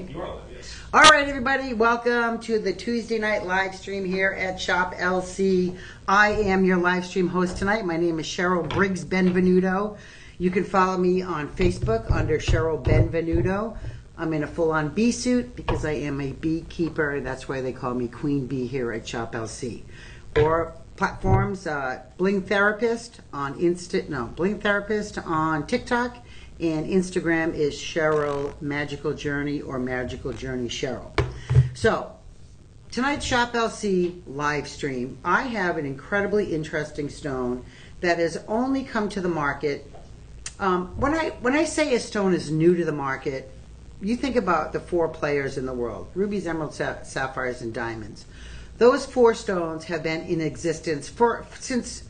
You are live, yes. All right, everybody, welcome to the Tuesday night live stream here at Shop LC. I am your live stream host tonight. My name is Cheryl Briggs Benvenuto. You can follow me on Facebook under Cheryl Benvenuto. I'm in a full-on bee suit because I am a beekeeper. That's why they call me Queen Bee here at Shop LC. Or platforms, Bling Therapist on Bling Therapist on TikTok. And Instagram is Cheryl Magical Journey or Magical Journey Cheryl. So, tonight's Shop LC live stream, I have an incredibly interesting stone that has only come to the market. When I say a stone is new to the market, you think about the four players in the world: rubies, emeralds, sapphires, and diamonds. Those four stones have been in existence since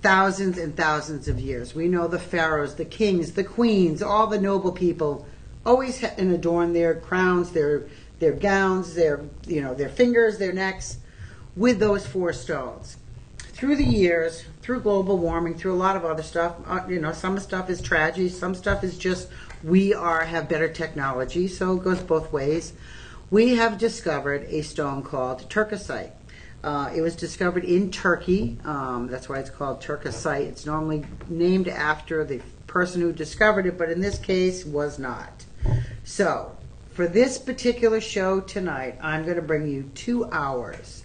thousands and thousands of years. We know the pharaohs, the kings, the queens, all the noble people always adorn their crowns, their gowns, their fingers, their necks with those four stones. Through the years, through global warming, through a lot of other stuff, some stuff is tragedy, some stuff is just have better technology, so it goes both ways. We have discovered a stone called Turkizite. It was discovered in Turkey. That's why it's called Turkizite. It's normally named after the person who discovered it, but in this case was not. So, for this particular show tonight, I'm going to bring you 2 hours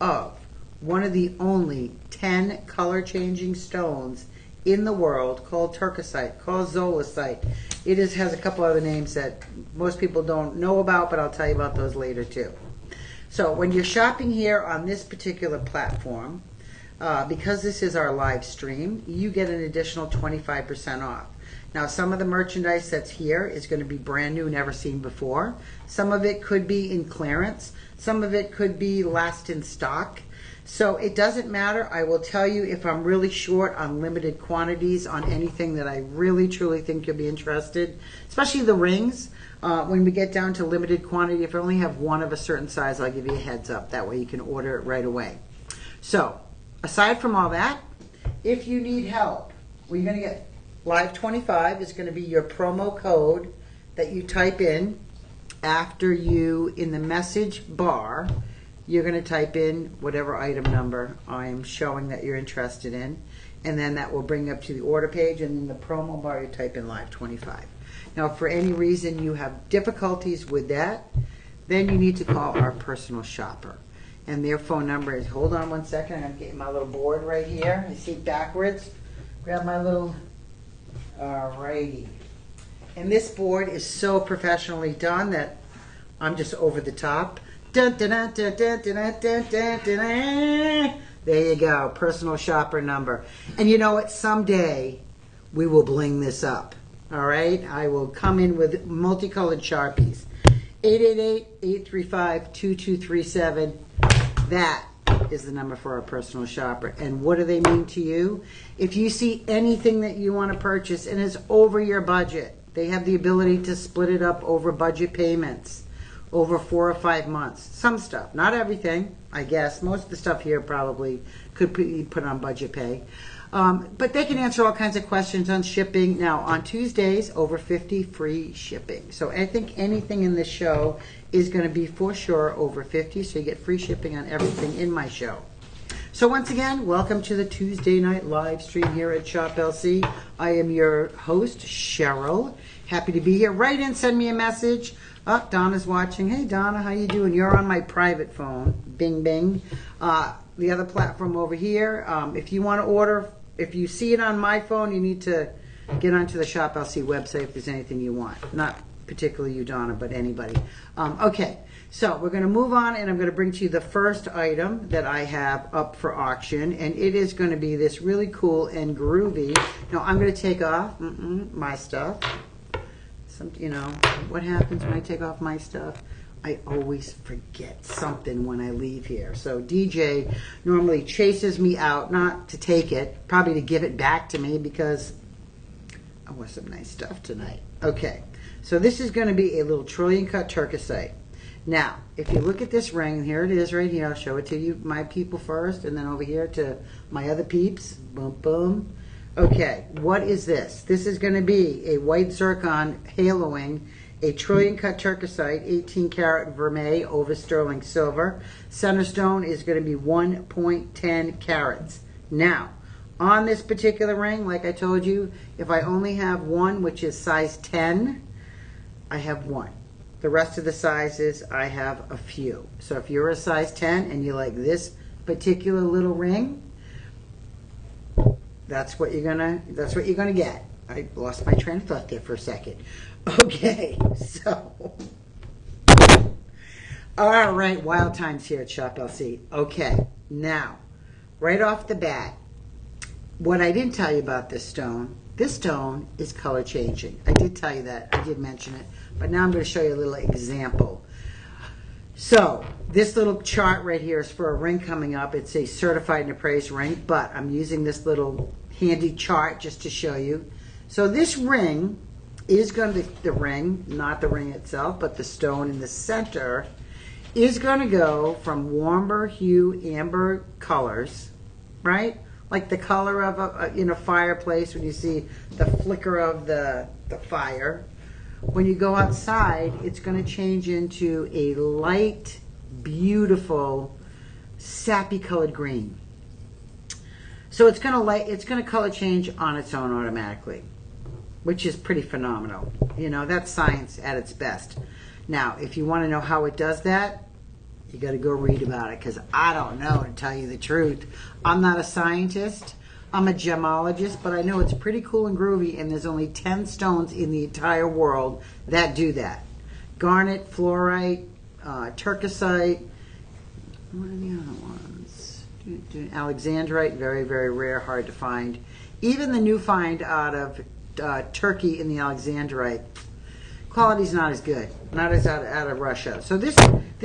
of one of the only 10 color-changing stones in the world called Turkizite, called Zolasite. It has a couple other names that most people don't know about, but I'll tell you about those later too. So when you're shopping here on this particular platform, because this is our live stream, you get an additional 25% off. Now, some of the merchandise that's here is going to be brand new, never seen before. Some of it could be in clearance. Some of it could be last in stock. So it doesn't matter. I will tell you if I'm really short on limited quantities on anything that I really truly think you'll be interested, especially the rings. When we get down to limited quantity, if I only have one of a certain size, I'll give you a heads up. That way you can order it right away. So, aside from all that, if you need help, we're going to get Live 25 is going to be your promo code that you type in after in the message bar, you're going to type in whatever item number I'm showing that you're interested in, and then that will bring up to the order page, and in the promo bar you type in Live 25. Now, if for any reason you have difficulties with that, then you need to call our personal shopper. And their phone number is, hold on one second, I'm getting my little board right here. I see backwards. Grab my little, alrighty. And this board is so professionally done that I'm just over the top. Dun, dun, dun, dun, dun, dun, dun, dun, dun. There you go, personal shopper number. And you know what, someday we will bling this up. All right, I will come in with multicolored Sharpies. 888-835-2237. That is the number for our personal shopper. And what do they mean to you? If you see anything that you want to purchase and is over your budget, they have the ability to split it up over budget payments, over 4 or 5 months. Some stuff, not everything, I guess. Most of the stuff here probably could be put on budget pay. But they can answer all kinds of questions on shipping. Now, on Tuesdays, over 50 free shipping. So I think anything in this show is going to be for sure over 50, so you get free shipping on everything in my show. So once again, welcome to the Tuesday night live stream here at Shop LC. I am your host, Cheryl. Happy to be here. Write in, send me a message. Oh, Donna's watching. Hey, Donna, how you doing? You're on my private phone. Bing, bing. The other platform over here, if you want to order, if you see it on my phone, you need to get onto the Shop LC website if there's anything you want. Not particularly you, Donna, but anybody. Okay, so we're going to move on, and I'm going to bring to you the first item that I have up for auction, and it is going to be this really cool and groovy. Now, I'm going to take off my stuff. What happens when I take off my stuff? I always forget something when I leave here. So DJ normally chases me out, not to take it, probably to give it back to me because I wore some nice stuff tonight. Okay, so this is going to be a little trillion cut Turkizite. Now, if you look at this ring, here it is right here. I'll show it to you, my people first, and then over here to my other peeps. Boom, boom. Okay, what is this? This is going to be a white zircon haloing a trillion cut Turkizite, 18 karat vermeil over sterling silver. Center stone is going to be 1.10 carats. Now, on this particular ring, like I told you, if I only have one, which is size 10, I have one. The rest of the sizes, I have a few. So if you're a size 10 and you like this particular little ring, that's what you're gonna get. I lost my train of thought there for a second. Okay, so all right, wild times here at Shop LC. Okay, now, right off the bat, what I didn't tell you about this stone is color changing. I did tell you that. I did mention it. But now I'm going to show you a little example. So this little chart right here is for a ring coming up. It's a certified and appraised ring, but I'm using this little handy chart just to show you. So this ring is going to, the ring, not the ring itself, but the stone in the center, is going to go from warmer hue amber colors, right? Like the color of a fireplace when you see the flicker of the fire. When you go outside, it's going to change into a light, beautiful, sappy colored green. So it's going to color change on its own automatically, which is pretty phenomenal. You know, that's science at its best. Now, if you want to know how it does that, you got to go read about it, because I don't know, to tell you the truth. I'm not a scientist. I'm a gemologist, but I know it's pretty cool and groovy, and there's only 10 stones in the entire world that do that. Garnet, fluorite, turkisite, what are the other ones? Alexandrite, very, very rare, hard to find. Even the new find out of Turkey in the Alexandrite, quality's not as good, not as out of Russia. So this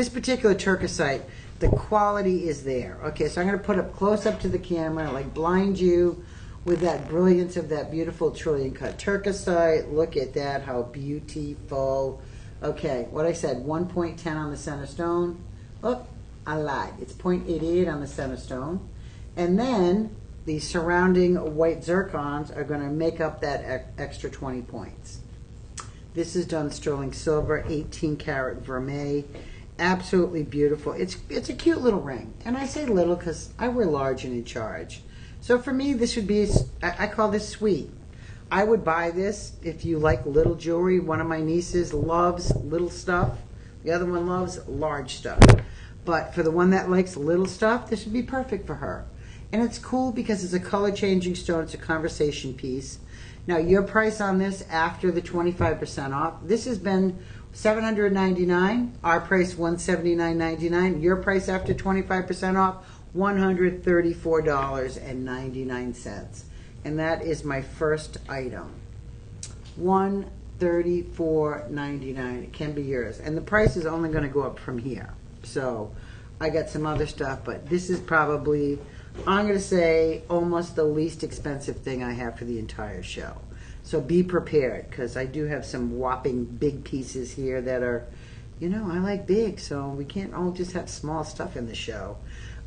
particular turkisite, the quality is there. Okay, so I'm going to put up close up to the camera, like blind you with that brilliance of that beautiful trillion cut turkisite. Look at that, how beautiful. Okay, what I said, 1.10 on the center stone. Oh, I lied. It's 0.88 on the center stone. And then the surrounding white zircons are going to make up that extra 20 points. This is done sterling silver, 18 karat vermeil. Absolutely beautiful. It's a cute little ring. And I say little because I wear large and in charge. So for me, this would be, I call this sweet. I would buy this if you like little jewelry. One of my nieces loves little stuff. The other one loves large stuff. But for the one that likes little stuff, this would be perfect for her. And it's cool because it's a color changing stone. It's a conversation piece. Now your price on this after the 25% off, this has been $799. Our price $179.99. Your price after 25% off, $134.99. And that is my first item. $134.99. It can be yours. And the price is only going to go up from here. So I got some other stuff, but this is probably, I'm going to say, almost the least expensive thing I have for the entire show. So be prepared, because I do have some whopping big pieces here that are, you know, I like big, so we can't all just have small stuff in the show.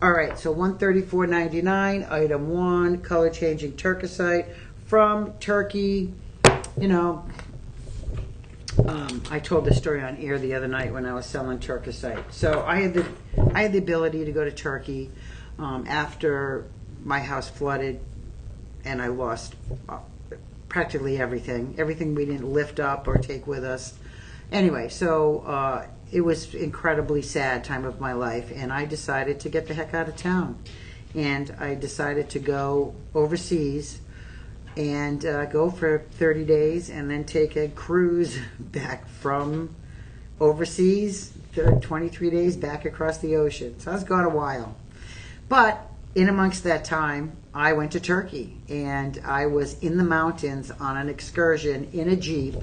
All right, so $134.99, item 1, color changing turkisite from Turkey. You know, I told this story on air the other night when I was selling turkisite. So I had the ability to go to Turkey after my house flooded, and I lost practically everything we didn't lift up or take with us. Anyway, so it was incredibly sad time of my life, and I decided to get the heck out of town. And I decided to go overseas and go for 30 days and then take a cruise back from overseas, 23 days back across the ocean. So I was gone a while. But in amongst that time, I went to Turkey, and I was in the mountains on an excursion in a Jeep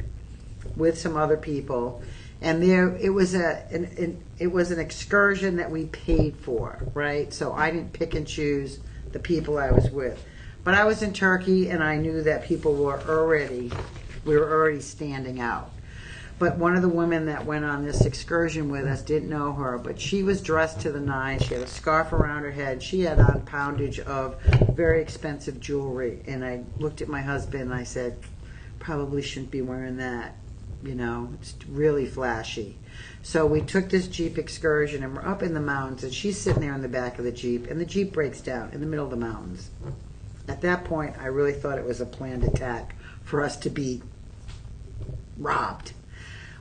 with some other people, and it was an excursion that we paid for, right? So I didn't pick and choose the people I was with, but I was in Turkey, and I knew that we were already standing out. But one of the women that went on this excursion with us didn't know her, but she was dressed to the nines. She had a scarf around her head. She had on poundage of very expensive jewelry. And I looked at my husband and I said, probably shouldn't be wearing that. You know, it's really flashy. So we took this Jeep excursion and we're up in the mountains, and she's sitting there in the back of the Jeep, and the Jeep breaks down in the middle of the mountains. At that point, I really thought it was a planned attack for us to be robbed.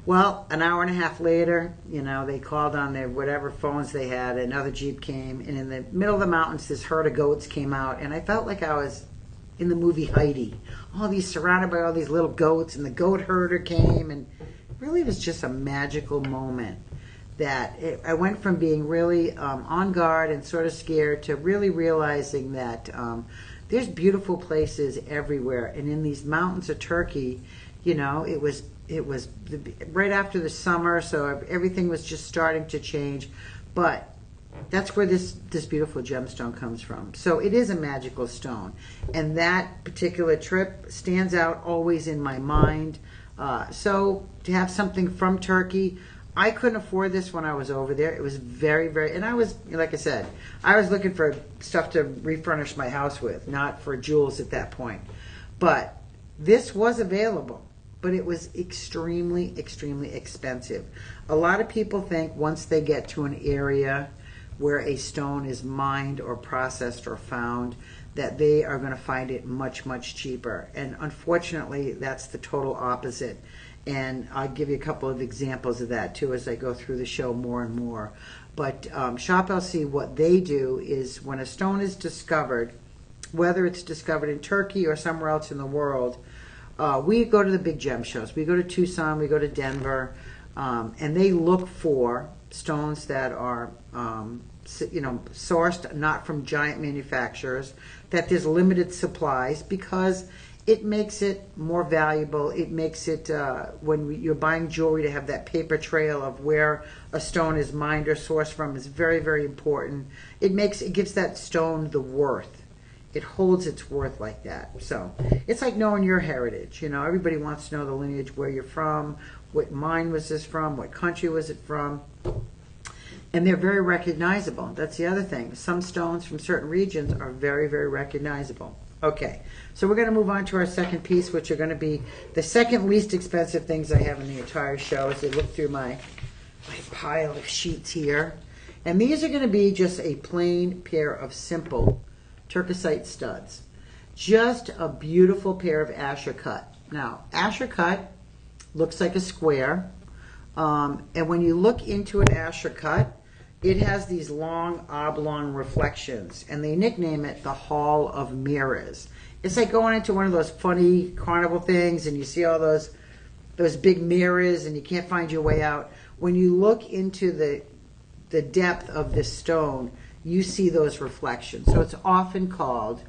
Well, an hour and a half later, you know, they called on their whatever phones they had, another Jeep came, and in the middle of the mountains, this herd of goats came out, and I felt like I was in the movie Heidi. All these, surrounded by all these little goats, and the goat herder came, and really it was just a magical moment that I went from being really on guard and sort of scared to really realizing that there's beautiful places everywhere. And in these mountains of Turkey, you know, it was right after the summer, so everything was just starting to change. But that's where this beautiful gemstone comes from. So it is a magical stone. And that particular trip stands out always in my mind. So to have something from Turkey, I couldn't afford this when I was over there. It was very, very, and I was, like I said, I was looking for stuff to refurnish my house with, not for jewels at that point. But this was available, but it was extremely, extremely expensive. A lot of people think once they get to an area where a stone is mined or processed or found, that they are going to find it much, much cheaper. And unfortunately, that's the total opposite. And I'll give you a couple of examples of that too as I go through the show more and more. But Shop LC, what they do is when a stone is discovered, whether it's discovered in Turkey or somewhere else in the world, we go to the big gem shows. We go to Tucson, we go to Denver, and they look for stones that are sourced not from giant manufacturers, that there's limited supplies, because it makes it more valuable. It makes it, when you're buying jewelry, to have that paper trail of where a stone is mined or sourced from is very, very important. It gives that stone the worth. It holds its worth like that. So it's like knowing your heritage. You know, everybody wants to know the lineage, where you're from, what mine was this from, what country was it from. And they're very recognizable. That's the other thing. Some stones from certain regions are very, very recognizable. Okay, so we're going to move on to our second piece, which are going to be the second least expensive things I have in the entire show as I look through my pile of sheets here. And these are going to be just a plain pair of simple Turkizite studs. Just a beautiful pair of Asher cut. Now, Asher cut looks like a square. And when you look into an Asher cut, it has these long oblong reflections, and they nickname it the Hall of Mirrors. It's like going into one of those funny carnival things and you see all those big mirrors and you can't find your way out. When you look into the depth of this stone, you see those reflections. So it's often called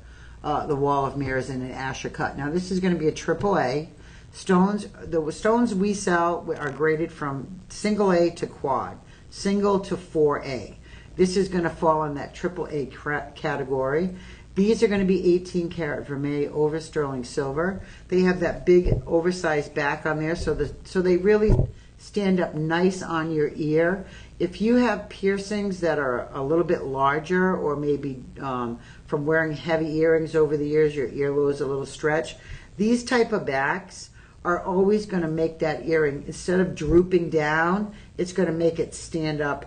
the Wall of Mirrors in an Asher cut. Now this is going to be a AAA. The stones we sell are graded from single A to quad, single to 4A. This is going to fall in that AAA category. These are going to be 18 karat vermeil over sterling silver. They have that big oversized back on there, so they really stand up nice on your ear. If you have piercings that are a little bit larger, or maybe from wearing heavy earrings over the years, your earlobe is a little stretched, these type of backs are always going to make that earring, instead of drooping down, it's going to make it stand up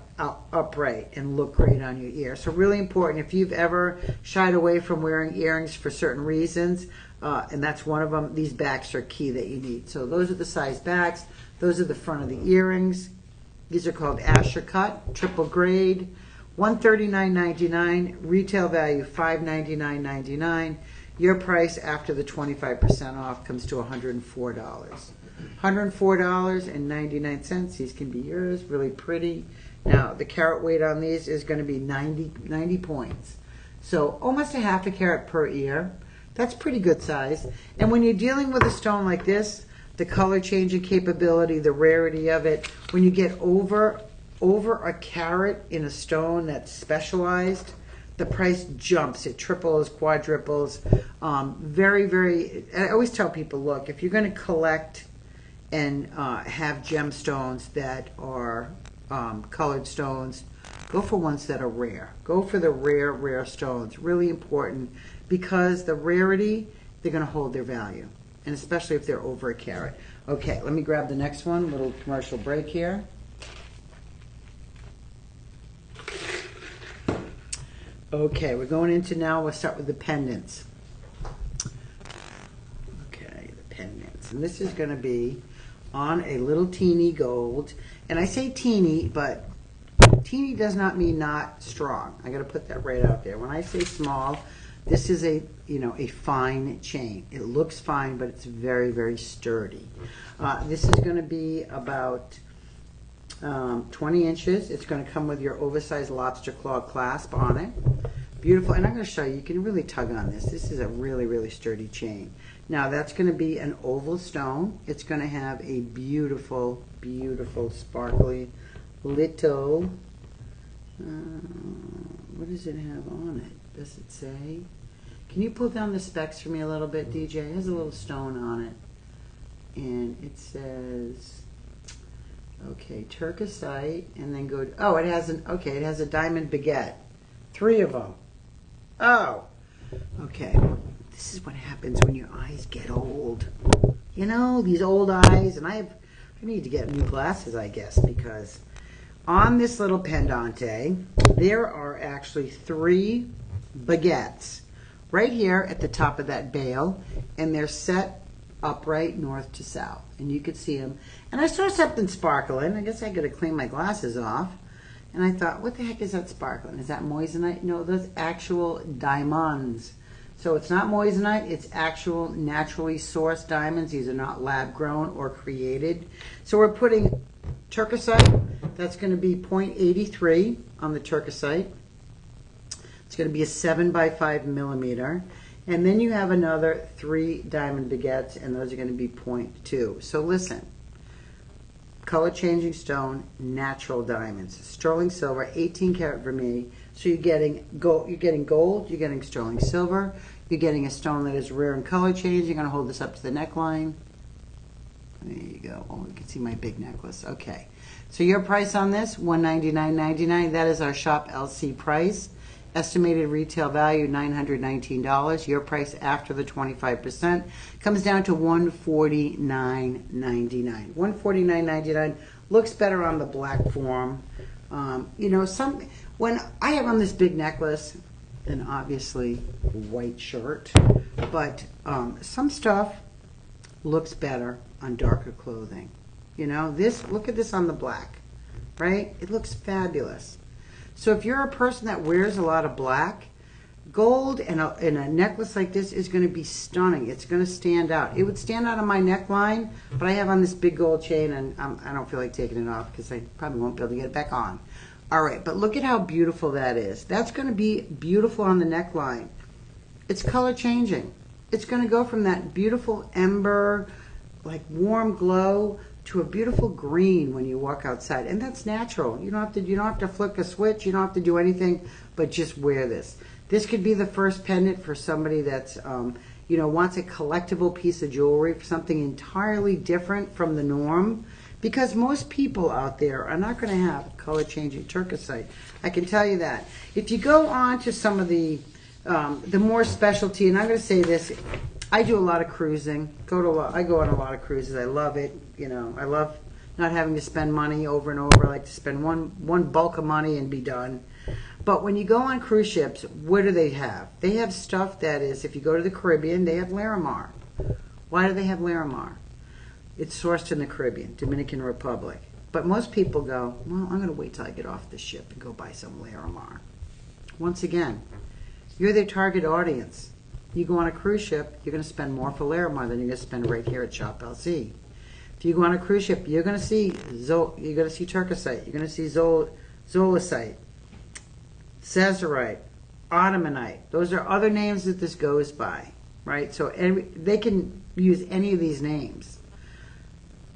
upright and look great on your ear. So really important. If you've ever shied away from wearing earrings for certain reasons, and that's one of them, these backs are key that you need. So those are the size backs. Those are the front of the earrings. These are called Asher cut, triple grade, $139.99, retail value $599.99. Your price after the 25% off comes to $104. $104.99. These can be yours. Really pretty. Now, the carat weight on these is going to be 90 points. So almost a half a carat per ear. That's pretty good size. And when you're dealing with a stone like this, the color changing capability, the rarity of it, when you get over a carat in a stone that's specialized, the price jumps. It triples, quadruples. Very, very, I always tell people, look, if you're going to collect and have gemstones that are colored stones, go for ones that are rare. Go for the rare stones. Really important, because the rarity, they're going to hold their value, and especially if they're over a carat. Okay, let me grab the next one. Little commercial break here. Okay, we're going into now, we'll start with the pendants. Okay, the pendants. And this is going to be on a little teeny gold. And I say teeny, but teeny does not mean not strong. I got to put that right out there. When I say small, this is a, you know, a fine chain. It looks fine, but it's very, very sturdy. This is going to be about 20 inches. It's going to come with your oversized lobster claw clasp on it. Beautiful. And I'm going to show you, you can really tug on this. This is a really, really sturdy chain. Now that's going to be an oval stone. It's going to have a beautiful, beautiful, sparkly little, what does it have on it? Does it say? Can you pull down the specs for me a little bit, DJ? It has a little stone on it. And it says, okay, Turkizite, and then go, oh, it has an, okay, it has a diamond baguette. 3 of them. Oh, okay. This is what happens when your eyes get old. You know, these old eyes, and I need to get new glasses, I guess, because on this little pendante, there are actually 3 baguettes right here at the top of that bail, and they're set upright north to south, and you could see them. And I saw something sparkling. I guess I got to clean my glasses off. And I thought, what the heck is that sparkling? Is that moissanite? No, those actual diamonds. So it's not moissanite, it's actual naturally sourced diamonds. These are not lab grown or created. So we're putting Turkizite. That's going to be 0.83 on the Turkizite. It's going to be a 7 by 5 millimeter. And then you have another 3 diamond baguettes, and those are going to be 0.2. So listen, color changing stone, natural diamonds, sterling silver, 18 karat vermeil. So you're getting gold, you're getting sterling silver, you're getting a stone that is rare and color changing. You're going to hold this up to the neckline. There you go. Oh, you can see my big necklace. Okay. So your price on this, $199.99. That is our Shop LC price. Estimated retail value, $919. Your price after the 25% comes down to $149.99. $149.99 looks better on the black form. You know, when I have on this big necklace, and obviously white shirt, but some stuff looks better on darker clothing. You know, look at this on the black, right? It looks fabulous. So if you're a person that wears a lot of black, gold in a necklace like this is going to be stunning. It's going to stand out. It would stand out on my neckline, but I have on this big gold chain, and I don't feel like taking it off because I probably won't be able to get it back on. All right, but look at how beautiful that is. That's going to be beautiful on the neckline. It's color changing. It's going to go from that beautiful ember, like warm glow, to a beautiful green when you walk outside, and that's natural. You don't have to flick a switch. You don't have to do anything but just wear this. This could be the first pendant for somebody that's you know, wants a collectible piece of jewelry, for something entirely different from the norm, because most people out there are not going to have color changing Turkizite. I can tell you that. If you go on to some of the more specialty, and I'm going to say this, I do a lot of cruising. I go on a lot of cruises. I love it. You know, I love not having to spend money over and over. I like to spend one bulk of money and be done. But when you go on cruise ships, what do they have? They have stuff that is, if you go to the Caribbean, they have Larimar. Why do they have Larimar? It's sourced in the Caribbean, Dominican Republic. But most people go, well, I'm going to wait till I get off the ship and go buy some Larimar. Once again, you're their target audience. You go on a cruise ship, you're going to spend more for Larimar than you're going to spend right here at Shop LC. If you go on a cruise ship, you're going to see Turkizite, you're going to see Zolicite, Cesarite, Ottomanite. Those are other names that this goes by, right? So they can use any of these names.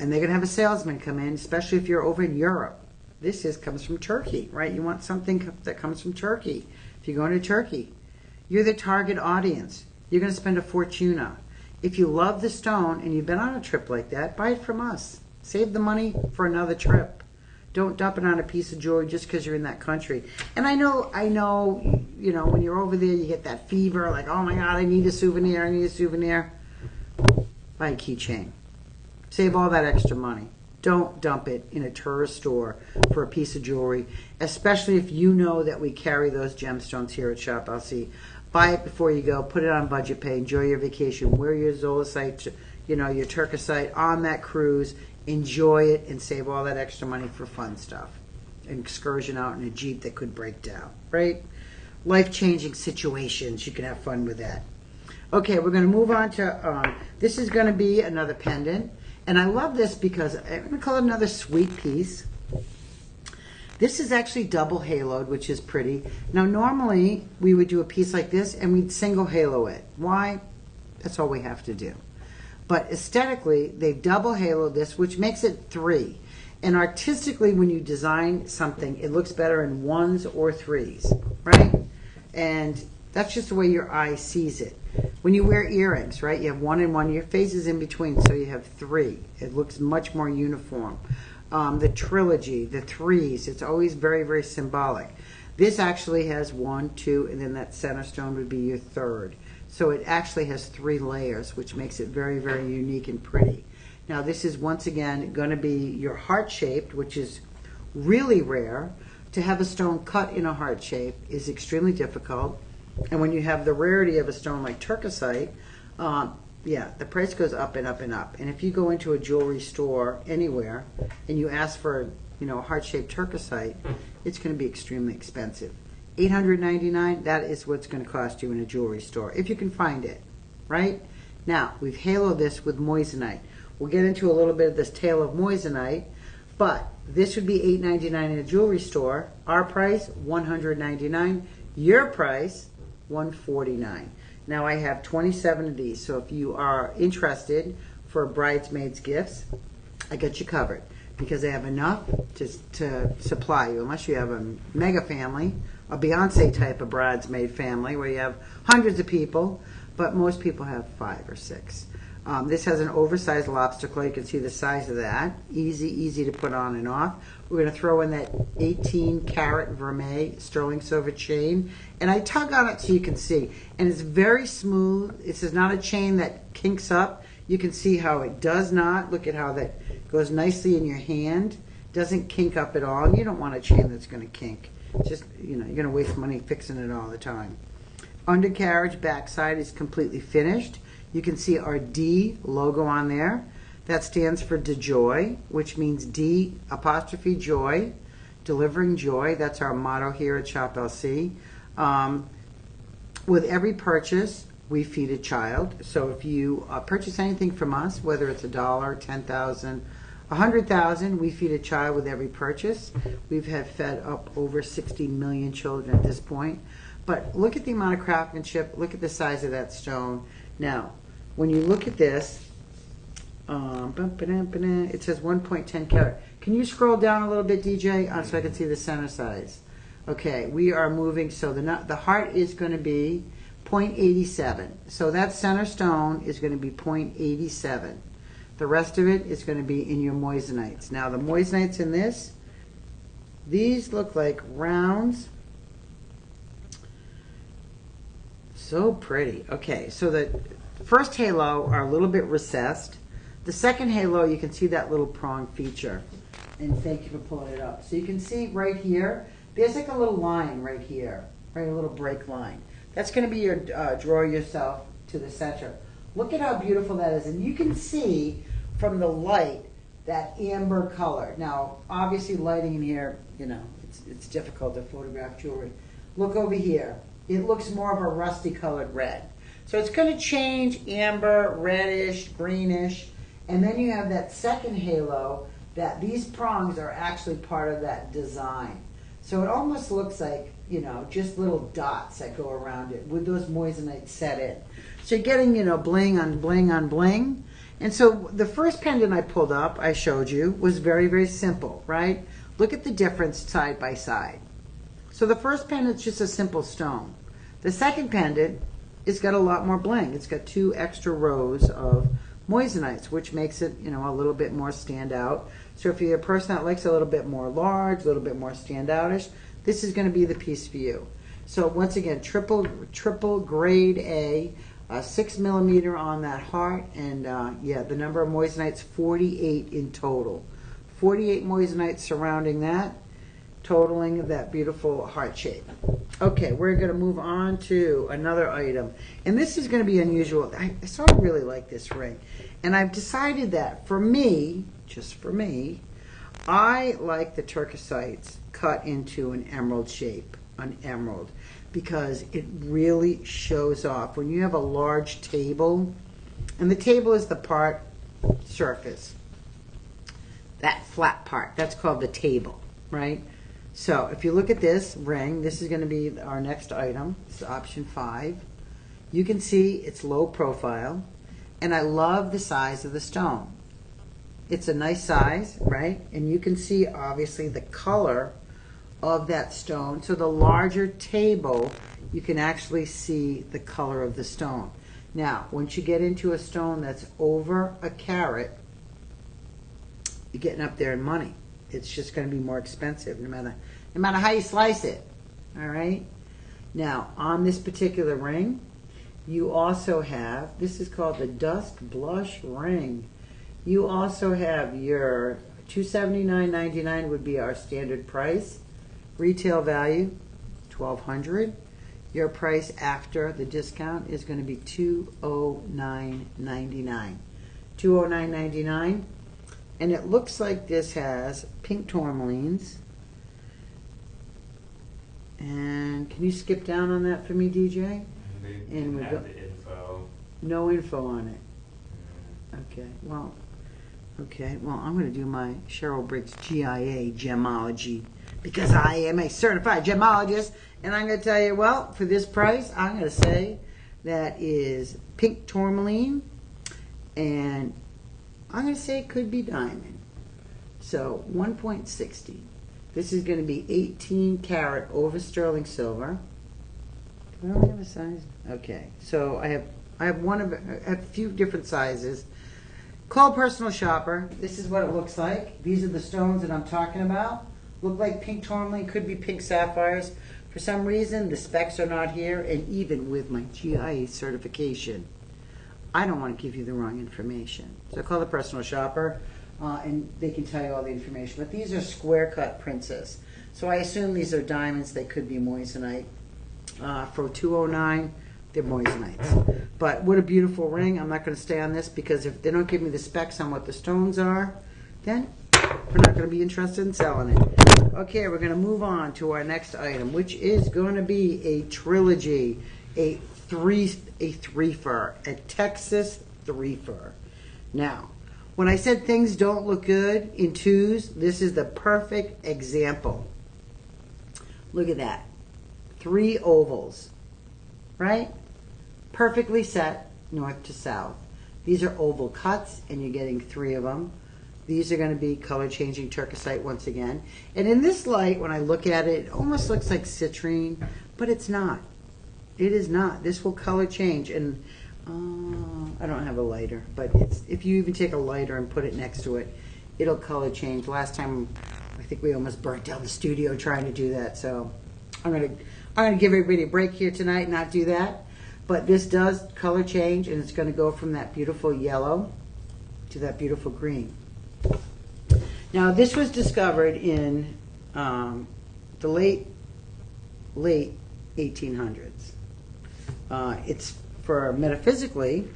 And they're going to have a salesman come in, especially if you're over in Europe. This comes from Turkey, right? You want something that comes from Turkey. If you're going to Turkey, you're the target audience. You're going to spend a fortuna. If you love the stone and you've been on a trip like that, buy it from us. Save the money for another trip. Don't dump it on a piece of jewelry just because you're in that country. And I know, you know, when you're over there, you get that fever, like, oh my God, I need a souvenir, Buy a keychain. Save all that extra money. Don't dump it in a tourist store for a piece of jewelry, especially if you know that we carry those gemstones here at Shop LC. Buy it before you go. Put it on budget pay. Enjoy your vacation. Wear your zolicite, your Turkizite on that cruise. Enjoy it and save all that extra money for fun stuff. An excursion out in a Jeep that could break down, right? Life-changing situations. You can have fun with that. Okay, we're going to move on to, this is going to be another pendant. And I love this because I'm going to call it another sweet piece. This is actually double haloed, which is pretty. Now, normally we would do a piece like this and we'd single halo it. Why? That's all we have to do. But aesthetically, they've double haloed this, which makes it 3. And artistically, when you design something, it looks better in 1s or 3s, right? And that's just the way your eye sees it. When you wear earrings, right, you have 1 and 1. Your face is in between, so you have 3. It looks much more uniform. The trilogy, the 3s, it's always very, very symbolic. This actually has 1, 2, and then that center stone would be your 3rd. So it actually has 3 layers, which makes it very, very unique and pretty. Now this is once again going to be your heart-shaped, which is really rare. To have a stone cut in a heart shape is extremely difficult. And when you have the rarity of a stone like Turkizite, yeah, the price goes up and up and up. And if you go into a jewelry store anywhere and you ask for, a heart-shaped Turkizite, it's going to be extremely expensive. $899, that is what's going to cost you in a jewelry store, if you can find it, right? Now, we've haloed this with moissanite. We'll get into a little bit of this tale of moissanite, but this would be $899 in a jewelry store. Our price, $199. Your price, $149. Now I have 27 of these, so if you are interested for bridesmaids gifts, I got you covered because I have enough to supply you, unless you have a mega family, a Beyonce type of bridesmaid family where you have hundreds of people, but most people have 5 or 6. This has an oversized lobster claw. You can see the size of that. Easy to put on and off. We're going to throw in that 18 karat vermeil sterling silver chain. And I tug on it so you can see. And it's very smooth. This is not a chain that kinks up. You can see how it does not. Look at how that goes nicely in your hand. Doesn't kink up at all. And you don't want a chain that's going to kink. Just, you're going to waste money fixing it all the time. Undercarriage backside is completely finished. You can see our D logo on there. That stands for DeJoy, which means D apostrophe joy, delivering joy. That's our motto here at Shop LC. With every purchase, we feed a child. So if you purchase anything from us, whether it's $1, 10,000, 100,000, we feed a child with every purchase. We've had fed up over 60 million children at this point. But look at the amount of craftsmanship. Look at the size of that stone. Now, when you look at this, it says 1.10 carat. Can you scroll down a little bit, DJ, so I can see the center size? Okay, we are moving. So the heart is going to be 0.87. So that center stone is going to be 0.87. The rest of it is going to be in your moissanites. Now, the moissanites in this, these look like rounds. So pretty. Okay, so the first halo are a little bit recessed. The second halo, you can see that little prong feature. And thank you for pulling it up. So you can see right here, there's like a little line right here, right, a little break line. That's going to be your draw yourself to the center. Look at how beautiful that is. And you can see from the light that amber color. Now, obviously lighting in here, it's difficult to photograph jewelry. Look over here. It looks more of a rusty colored red. So it's going to change amber, reddish, greenish. And then you have that second halo that these prongs are actually part of that design. So it almost looks like, just little dots that go around it with those moissanites set in. So you're getting, bling on bling on bling. And so the first pendant I pulled up, I showed you, was very, very simple, right? Look at the difference side by side. So the first pendant's just a simple stone. The second pendant, it's got a lot more bling. It's got 2 extra rows of moissanites, which makes it, a little bit more standout. So if you're a person that likes a little bit more large, a little bit more standoutish, this is going to be the piece for you. So once again, triple grade A. 6 millimeter on that heart, and yeah, the number of moissanite's 48 in total. 48 moissanites surrounding that, totaling that beautiful heart shape. Okay, we're going to move on to another item, and this is going to be unusual. I sort of really like this ring, and I've decided that for me, just for me, I like the Turkisites cut into an emerald shape, an emerald, because it really shows off. When you have a large table, and the table is the part surface, that flat part, that's called the table, right? So if you look at this ring, this is going to be our next item. It's option 5. You can see it's low profile, and I love the size of the stone. It's a nice size, right? And you can see obviously the color of that stone. So the larger table, you can actually see the color of the stone. Now, once you get into a stone that's over a carat, you're getting up there in money. It's just going to be more expensive no matter how you slice it. All right? Now, on this particular ring, you also have, this is called the Dust Blush Ring. You also have your $279.99 would be our standard price. Retail value, $1,200. Your price after the discount is going to be $209.99. $209.99. And it looks like this has pink tourmalines. And can you skip down on that for me, DJ? And we have the info. No info on it. Okay, well, I'm going to do my Cheryl Briggs GIA gemology, because I am a certified gemologist, and I'm going to tell you, well, for this price, I'm going to say that is pink tourmaline, and I'm going to say it could be diamond. So 1.60. This is going to be 18 karat over sterling silver. Do I only have a size? Okay, so I have a few different sizes. Call Personal Shopper. This is what it looks like. These are the stones that I'm talking about. Look like pink tourmaline, could be pink sapphires. For some reason, the specs are not here, and even with my GIA certification, I don't want to give you the wrong information. So call the Personal Shopper, and they can tell you all the information. But these are square cut princess. So I assume these are diamonds. They could be moissanite. For $209, they're moissanites. But what a beautiful ring. I'm not going to stay on this, because if they don't give me the specs on what the stones are, then we're not going to be interested in selling it. Okay, we're going to move on to our next item, which is going to be a trilogy, a three-fer, a Texas three-fer. Now, when I said things don't look good in twos, this is the perfect example. Look at that. 3 ovals, right? Perfectly set north to south. These are oval cuts, and you're getting 3 of them. These are going to be color changing Turkisite once again. And in this light, when I look at it, it almost looks like citrine, but it's not. It is not. This will color change. And I don't have a lighter, but if you even take a lighter and put it next to it, it'll color change. Last time, I think we almost burnt down the studio trying to do that. So I'm gonna give everybody a break here tonight and not do that. But this does color change, and it's going to go from that beautiful yellow to that beautiful green. Now, this was discovered in the late 1800s. It's for metaphysically,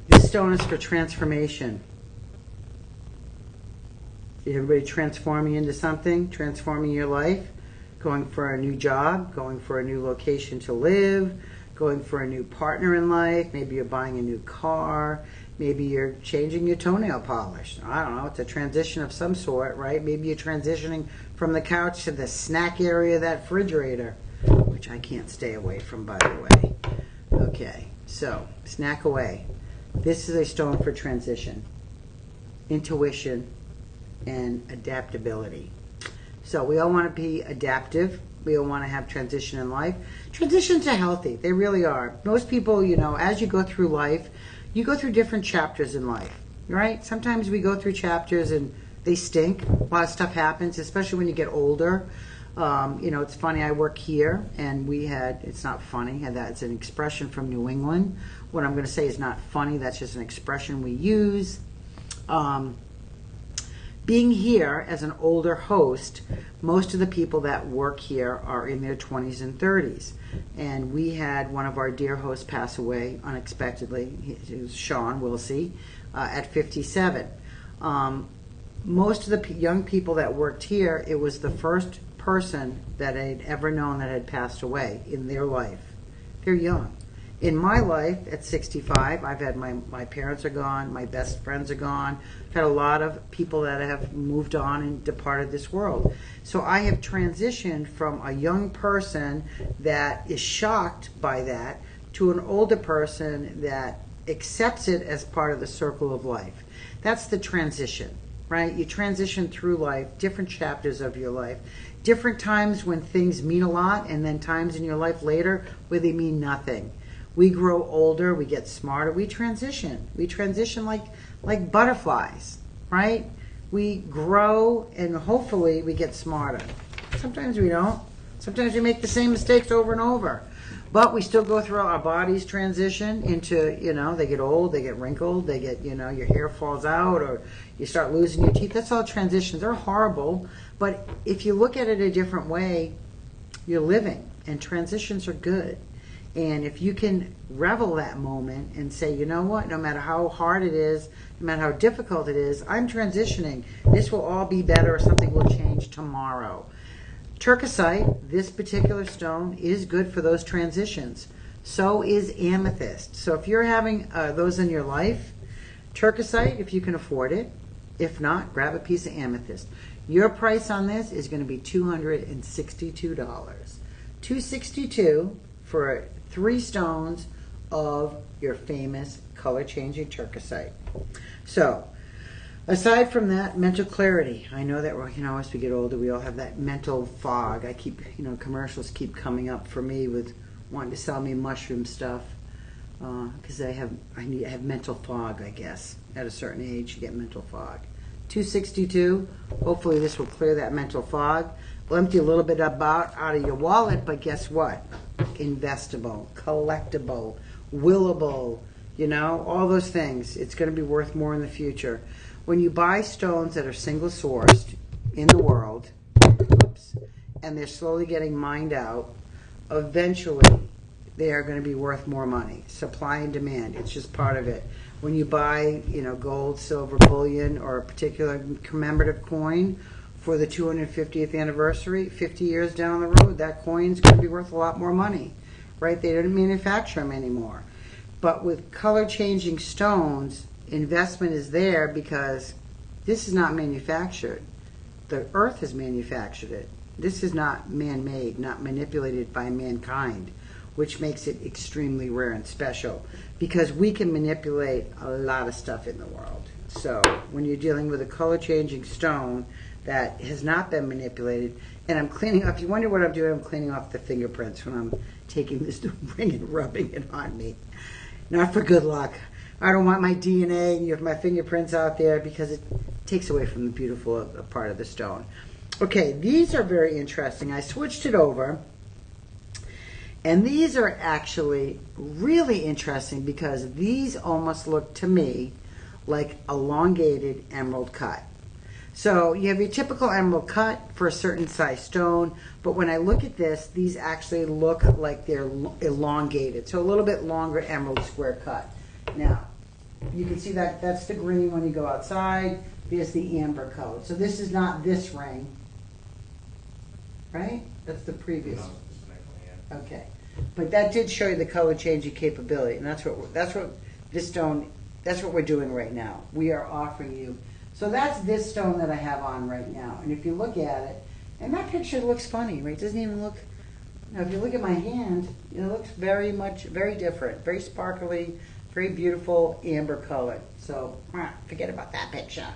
this stone is for transformation. Everybody transforming into something, transforming your life, going for a new job, going for a new location to live, going for a new partner in life. Maybe you're buying a new car. Maybe you're changing your toenail polish. I don't know. It's a transition of some sort, right? Maybe you're transitioning from the couch to the snack area of that refrigerator, which I can't stay away from, by the way. Okay, so snack away. This is a stone for transition, intuition, and adaptability. So we all want to be adaptive. We all want to have transition in life. Transitions are healthy. They really are. Most people, you know, as you go through life, you go through different chapters in life, right? Sometimes we go through chapters and they stink. A lot of stuff happens, especially when you get older. It's funny, I work here, and it's not funny, it's an expression from New England. What I'm going to say is not funny, that's just an expression we use. Being here as an older host, most of the people that work here are in their 20s and 30s. And we had one of our dear hosts pass away unexpectedly. It was Sean Wilsey at 57. Most of the young people that worked here, it was the first person that I'd ever known that had passed away in their life. They're young. In my life, at 65, I've had my parents are gone, my best friends are gone. I've had a lot of people that have moved on and departed this world. So I have transitioned from a young person that is shocked by that to an older person that accepts it as part of the circle of life. That's the transition, right? You transition through life, different chapters of your life, different times when things mean a lot, and then times in your life later where they mean nothing. We grow older, we get smarter, we transition. We transition like butterflies, right? We grow and hopefully we get smarter. Sometimes we don't. Sometimes we make the same mistakes over and over. But we still go through our bodies transition into, they get old, they get wrinkled, they get, your hair falls out or you start losing your teeth. That's all transitions. They're horrible. But if you look at it a different way, you're living, and transitions are good. And if you can revel that moment and say, you know what, no matter how hard it is, no matter how difficult it is, I'm transitioning. This will all be better, or something will change tomorrow. Turkizite, this particular stone, is good for those transitions. So is amethyst. So if you're having those in your life, Turkizite, if you can afford it. If not, grab a piece of amethyst. Your price on this is going to be $262. $262 for 3 stones of your famous color-changing Turkizite. So, aside from that, mental clarity. I know that as we get older, we all have that mental fog. I keep, commercials keep coming up for me with wanting to sell me mushroom stuff because I have mental fog. I guess at a certain age, you get mental fog. $262. Hopefully, this will clear that mental fog. Will empty a little bit out of your wallet, but guess what? Investable, collectible, willable, all those things. It's going to be worth more in the future. When you buy stones that are single sourced in the world, and they're slowly getting mined out, eventually they are going to be worth more money. Supply and demand, it's just part of it. When you buy, gold, silver, bullion, or a particular commemorative coin for the 250th anniversary, 50 years down the road, that coin's going to be worth a lot more money, right? They don't manufacture them anymore. But with color-changing stones, investment is there because this is not manufactured. The earth has manufactured it. This is not man-made, not manipulated by mankind, which makes it extremely rare and special because we can manipulate a lot of stuff in the world. So when you're dealing with a color-changing stone that has not been manipulated, and I'm cleaning up, if you wonder what I'm doing, I'm cleaning off the fingerprints when I'm taking this ring and rubbing it on me. Not for good luck. I don't want my DNA and my fingerprints out there because it takes away from the beautiful part of the stone. Okay, these are very interesting. I switched it over, and these are actually really interesting because these almost look to me like elongated emerald cut. So you have your typical emerald cut for a certain size stone, but when I look at this, these actually look like they're elongated. So a little bit longer emerald square cut. Now, you can see that that's the green when you go outside. There's the amber color. So this is not this ring, right? That's the previous. No, it's the next one, yeah. Okay, but that did show you the color changing capability, and that's what this stone. That's what we're doing right now. We are offering you. So that's this stone that I have on right now, and if you look at it, and that picture looks funny, right? It doesn't even look. Now, if you look at my hand, it looks very different, very sparkly, very beautiful amber color. So forget about that picture.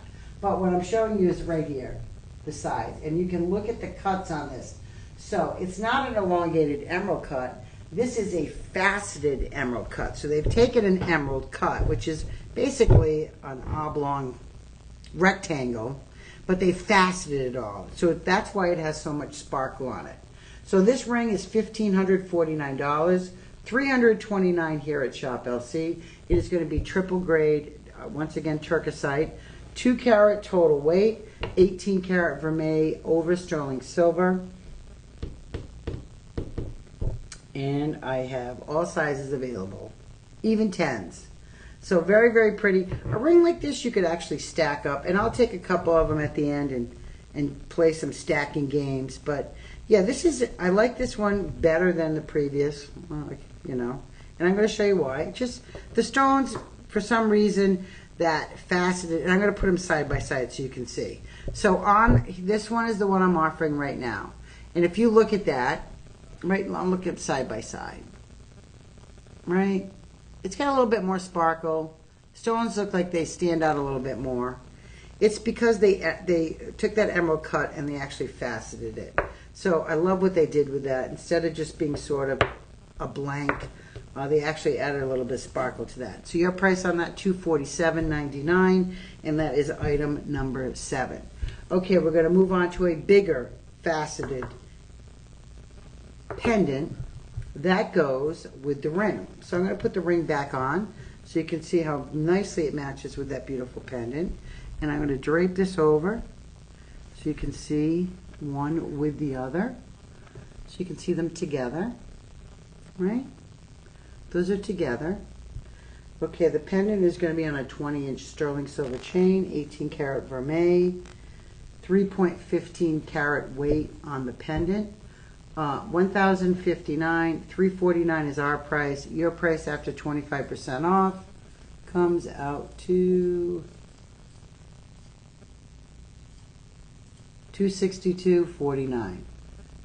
But what I'm showing you is right here, the sides, and you can look at the cuts on this. So it's not an elongated emerald cut. This is a faceted emerald cut. So they've taken an emerald cut, which is basically an oblong rectangle, but they faceted it all. So that's why it has so much sparkle on it. So this ring is $1,549, $329 here at Shop LC. It is going to be triple grade, once again Turkizite, 2 carat total weight, 18 karat vermeil over sterling silver. And I have all sizes available, even 10s. So very, very pretty. A ring like this you could actually stack up, and I'll take a couple of them at the end and play some stacking games. But yeah, I like this one better than the previous, you know, and I'm going to show you why. Just the stones, for some reason, that faceted, and I'm going to put them side by side so you can see. So this one is the one I'm offering right now. And if you look at that, right, I'm looking at side by side, right? It's got a little bit more sparkle. Stones look like they stand out a little bit more. It's because they took that emerald cut and they actually faceted it. So I love what they did with that. Instead of just being sort of a blank, they actually added a little bit of sparkle to that. So your price on that, $247.99, and that is item number 7. Okay, we're going to move on to a bigger faceted pendant that goes with the ring. So I'm going to put the ring back on so you can see how nicely it matches with that beautiful pendant. And I'm going to drape this over so you can see one with the other. So you can see them together, right? Those are together. Okay, the pendant is going to be on a 20-inch sterling silver chain, 18 karat vermeil, 3.15 carat weight on the pendant. $1,059, $349 is our price. Your price after 25% off comes out to $262.49.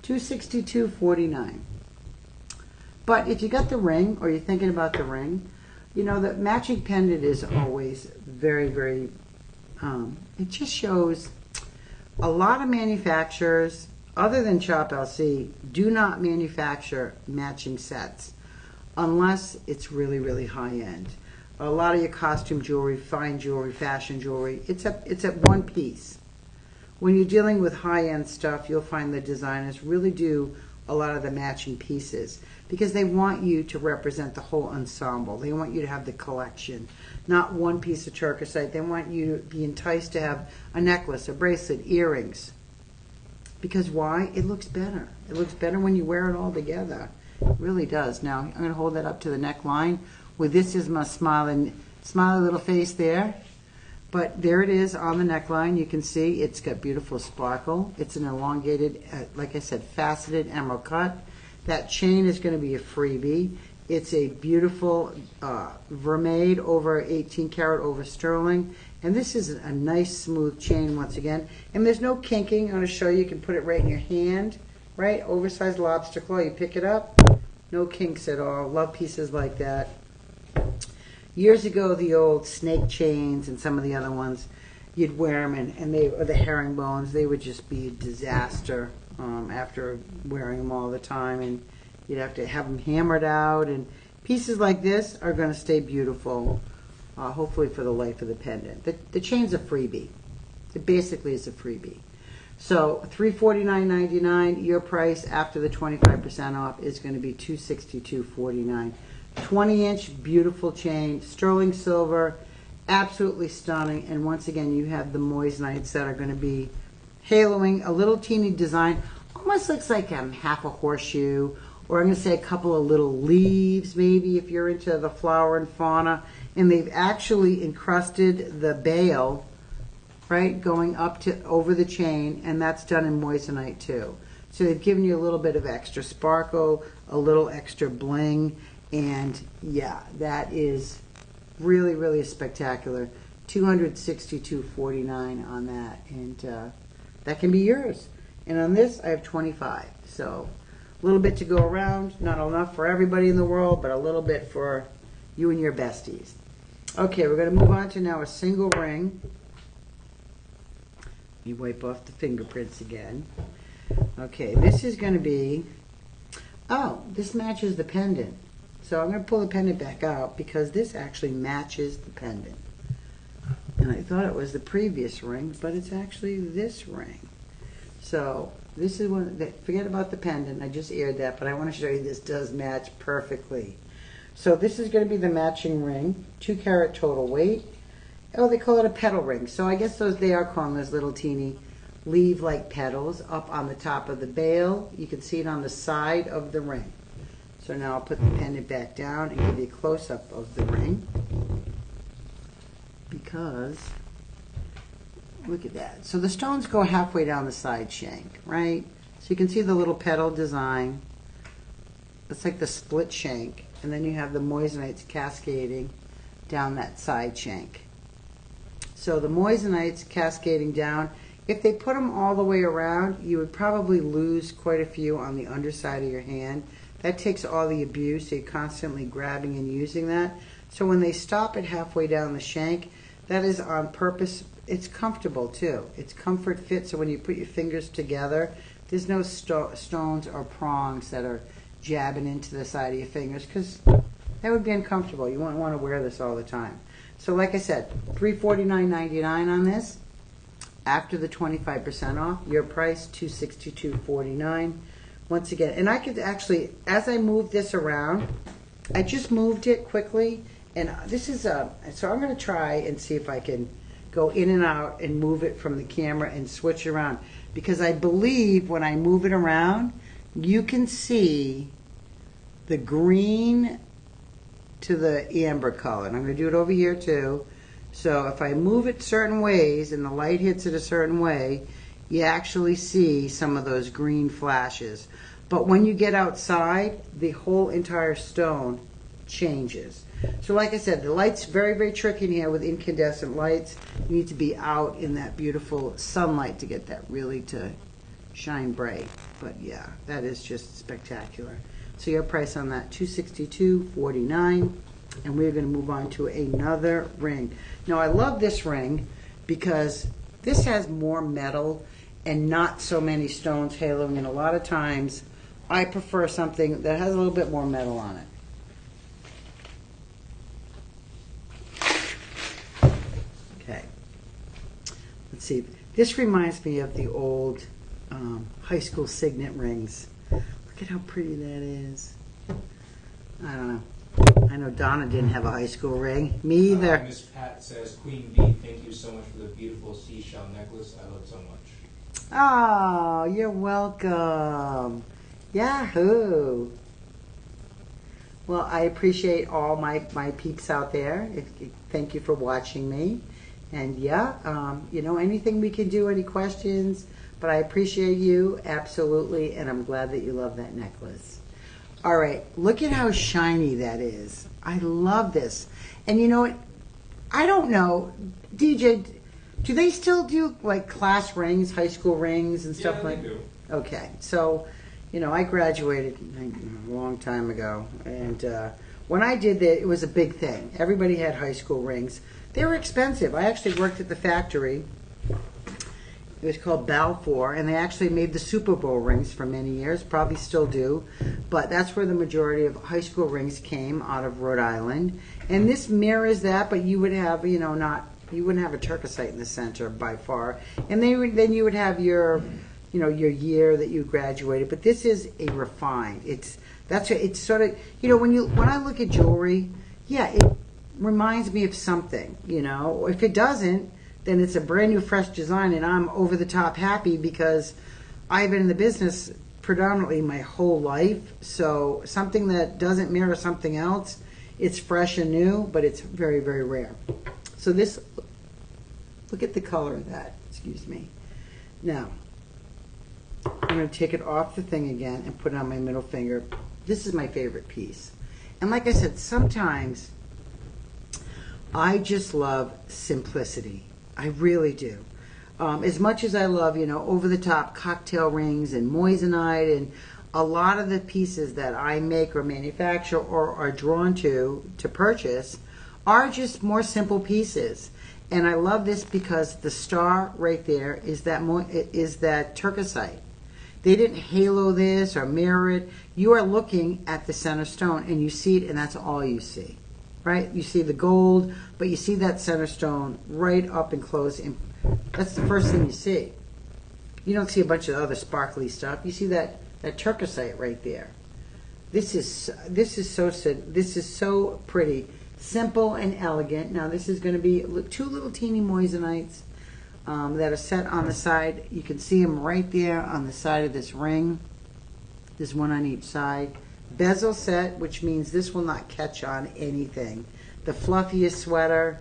$262.49. But if you got the ring, or you're thinking about the ring, you know, the matching pendant is always very, very, it just shows a lot of manufacturers, other than Shop LC, do not manufacture matching sets unless it's really, really high end. A lot of your costume jewelry, fine jewelry, fashion jewelry, it's at one piece. When you're dealing with high-end stuff, you'll find the designers really do a lot of the matching pieces because they want you to represent the whole ensemble. They want you to have the collection, not one piece of Turkizite. They want you to be enticed to have a necklace, a bracelet, earrings. Because why? It looks better. It looks better when you wear it all together. It really does. Now, I'm going to hold that up to the neckline. Well, this is my smiley little face there. But there it is on the neckline. You can see it's got beautiful sparkle. It's an elongated, like I said, faceted emerald cut. That chain is going to be a freebie. It's a beautiful vermeil over 18 karat over sterling. And this is a nice smooth chain once again. And there's no kinking. I'm going to show you. You can put it right in your hand, right? Oversized lobster claw. You pick it up. No kinks at all. Love pieces like that. Years ago, the old snake chains and some of the other ones, you'd wear them, and or the herringbones, they would just be a disaster after wearing them all the time, and you'd have to have them hammered out. And pieces like this are going to stay beautiful, hopefully for the life of the pendant. The chain's a freebie. It basically is a freebie. So $349.99. Your price after the 25% off is going to be $262.49. 20-inch beautiful chain, sterling silver, absolutely stunning. And once again, you have the moisanites that are going to be haloing a little teeny design. Almost looks like half a horseshoe, or I'm going to say a couple of little leaves, maybe, if you're into the flora and fauna. And they've actually encrusted the bail, right, going up to over the chain, and that's done in moissanite too. So they've given you a little bit of extra sparkle, a little extra bling. And yeah, that is really, really spectacular. $262.49 on that, and that can be yours. And on this, I have 25. So a little bit to go around. Not enough for everybody in the world, but a little bit for you and your besties. Okay, we're going to move on to now a single ring. You wipe off the fingerprints again. Okay, this is going to be, oh, this matches the pendant. So I'm going to pull the pendant back out because this actually matches the pendant. And I thought it was the previous ring, but it's actually this ring. So this is one that, forget about the pendant, I just aired that, but I want to show you this does match perfectly. So this is going to be the matching ring, 2 carat total weight. Oh, they call it a petal ring. So I guess they are calling those little teeny leaf-like petals up on the top of the bail. You can see it on the side of the ring. So now I'll put the pendant back down and give you a close-up of the ring. Because, look at that. So the stones go halfway down the side shank, right? So you can see the little petal design. It's like the split shank. And then you have the moissanite cascading down that side shank. So the moissanites cascading down, if they put them all the way around, you would probably lose quite a few on the underside of your hand. That takes all the abuse, so you're constantly grabbing and using that. So when they stop it halfway down the shank, that is on purpose. It's comfortable too. It's comfort fit, so when you put your fingers together, there's no stones or prongs that are jabbing into the side of your fingers, because that would be uncomfortable. You wouldn't want to wear this all the time. So like I said, $349.99 on this. After the 25% off, your price $262.49. Once again, and I could actually, as I move this around, I just moved it quickly, and this is so I'm going to try and see if I can go in and out and move it from the camera and switch around, because I believe when I move it around, you can see the green to the amber color. And I'm going to do it over here too. So if I move it certain ways and the light hits it a certain way, you actually see some of those green flashes. But when you get outside, the whole entire stone changes. So like I said, the light's very, very tricky in here with incandescent lights. You need to be out in that beautiful sunlight to get that really to shine bright. But yeah, that is just spectacular. So your price on that, $262.49. And we're going to move on to another ring. Now I love this ring because this has more metal and not so many stones haloing, and a lot of times I prefer something that has a little bit more metal on it. Okay. Let's see. This reminds me of the old high school signet rings. Look at how pretty that is. I don't know. I know Donna didn't have a high school ring. Me either. Miss Pat says, Queen Bee, thank you so much for the beautiful seashell necklace. I love it so much. Oh, you're welcome. Yahoo. Well, I appreciate all my peeps out there. Thank you for watching me. And yeah, you know, anything we can do, any questions, but I appreciate you, absolutely, and I'm glad that you love that necklace. All right, look at how shiny that is. I love this. And you know what? I don't know, DJ, do they still do like class rings, high school rings and stuff like that? Yeah, they do. Okay, so, you know, I graduated a long time ago, and when I did that, it was a big thing. Everybody had high school rings. They were expensive. I actually worked at the factory. It was called Balfour, and they actually made the Super Bowl rings for many years, probably still do, but that's where the majority of high school rings came out of Rhode Island. And this mirrors that, but you would have, you know, you wouldn't have a Turkizite in the center by far. And then you would have your, you know, your year that you graduated. But this is a refined. It's sort of, you know, when I look at jewelry, yeah, it reminds me of something, you know. If it doesn't, then it's a brand new fresh design, and I'm over the top happy because I've been in the business predominantly my whole life. So something that doesn't mirror something else, it's fresh and new, but it's very, very rare. So this, look at the color of that, excuse me. Now, I'm going to take it off the thing again and put it on my middle finger. This is my favorite piece. And like I said, sometimes I just love simplicity. I really do. As much as I love, you know, over-the-top cocktail rings and moissanite, and a lot of the pieces that I make or manufacture or are drawn to purchase are just more simple pieces. And I love this because the star right there is that Turkizite. They didn't halo this or mirror it. You are looking at the center stone and you see it, and that's all you see. right? You see the gold, but you see that center stone right up and close. And that's the first thing you see. You don't see a bunch of other sparkly stuff. You see that turquoisite right there. This is so pretty, simple and elegant. Now this is going to be 2 little teeny moisanites that are set on the side. You can see them right there on the side of this ring. There's one on each side. Bezel set, which means this will not catch on anything. The fluffiest sweater,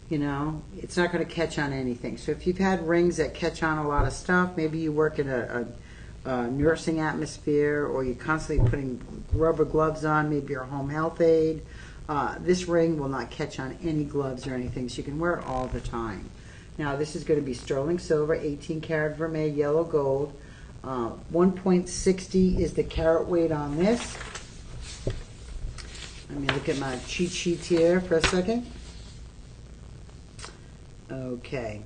you know, it's not going to catch on anything. So if you've had rings that catch on a lot of stuff, maybe you work in a nursing atmosphere, or you're constantly putting rubber gloves on, maybe you're a home health aide, this ring will not catch on any gloves or anything, so you can wear it all the time. Now this is going to be sterling silver, 18 karat vermeil, yellow gold. 1.60 is the carat weight on this. Let me look at my cheat sheets here for a second. Okay,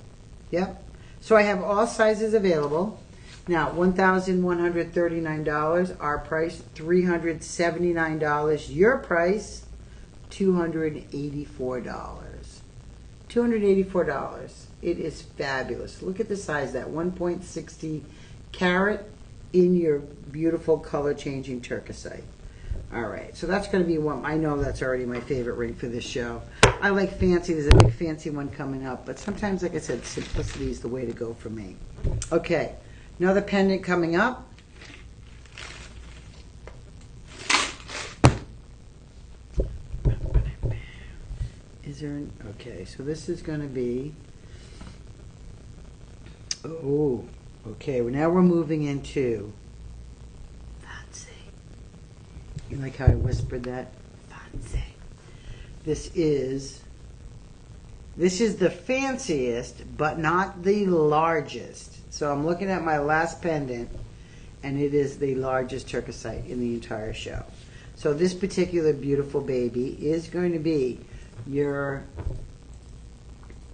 yep. So I have all sizes available. Now, $1,139, our price, $379. Your price, $284. $284. It is fabulous. Look at the size, that 1.60 carat in your beautiful color changing turquoisite. All right, so that's going to be one. I know that's already my favorite ring for this show. I like fancy. There's a big fancy one coming up, but sometimes, like I said, simplicity is the way to go for me. Okay, another pendant coming up. Is there an, okay, so this is going to be, oh, okay, well, now we're moving into fancy. You like how I whispered that? Fancy. This is the fanciest, but not the largest. So I'm looking at my last pendant, and it is the largest turquoisite in the entire show. So this particular beautiful baby is going to be your,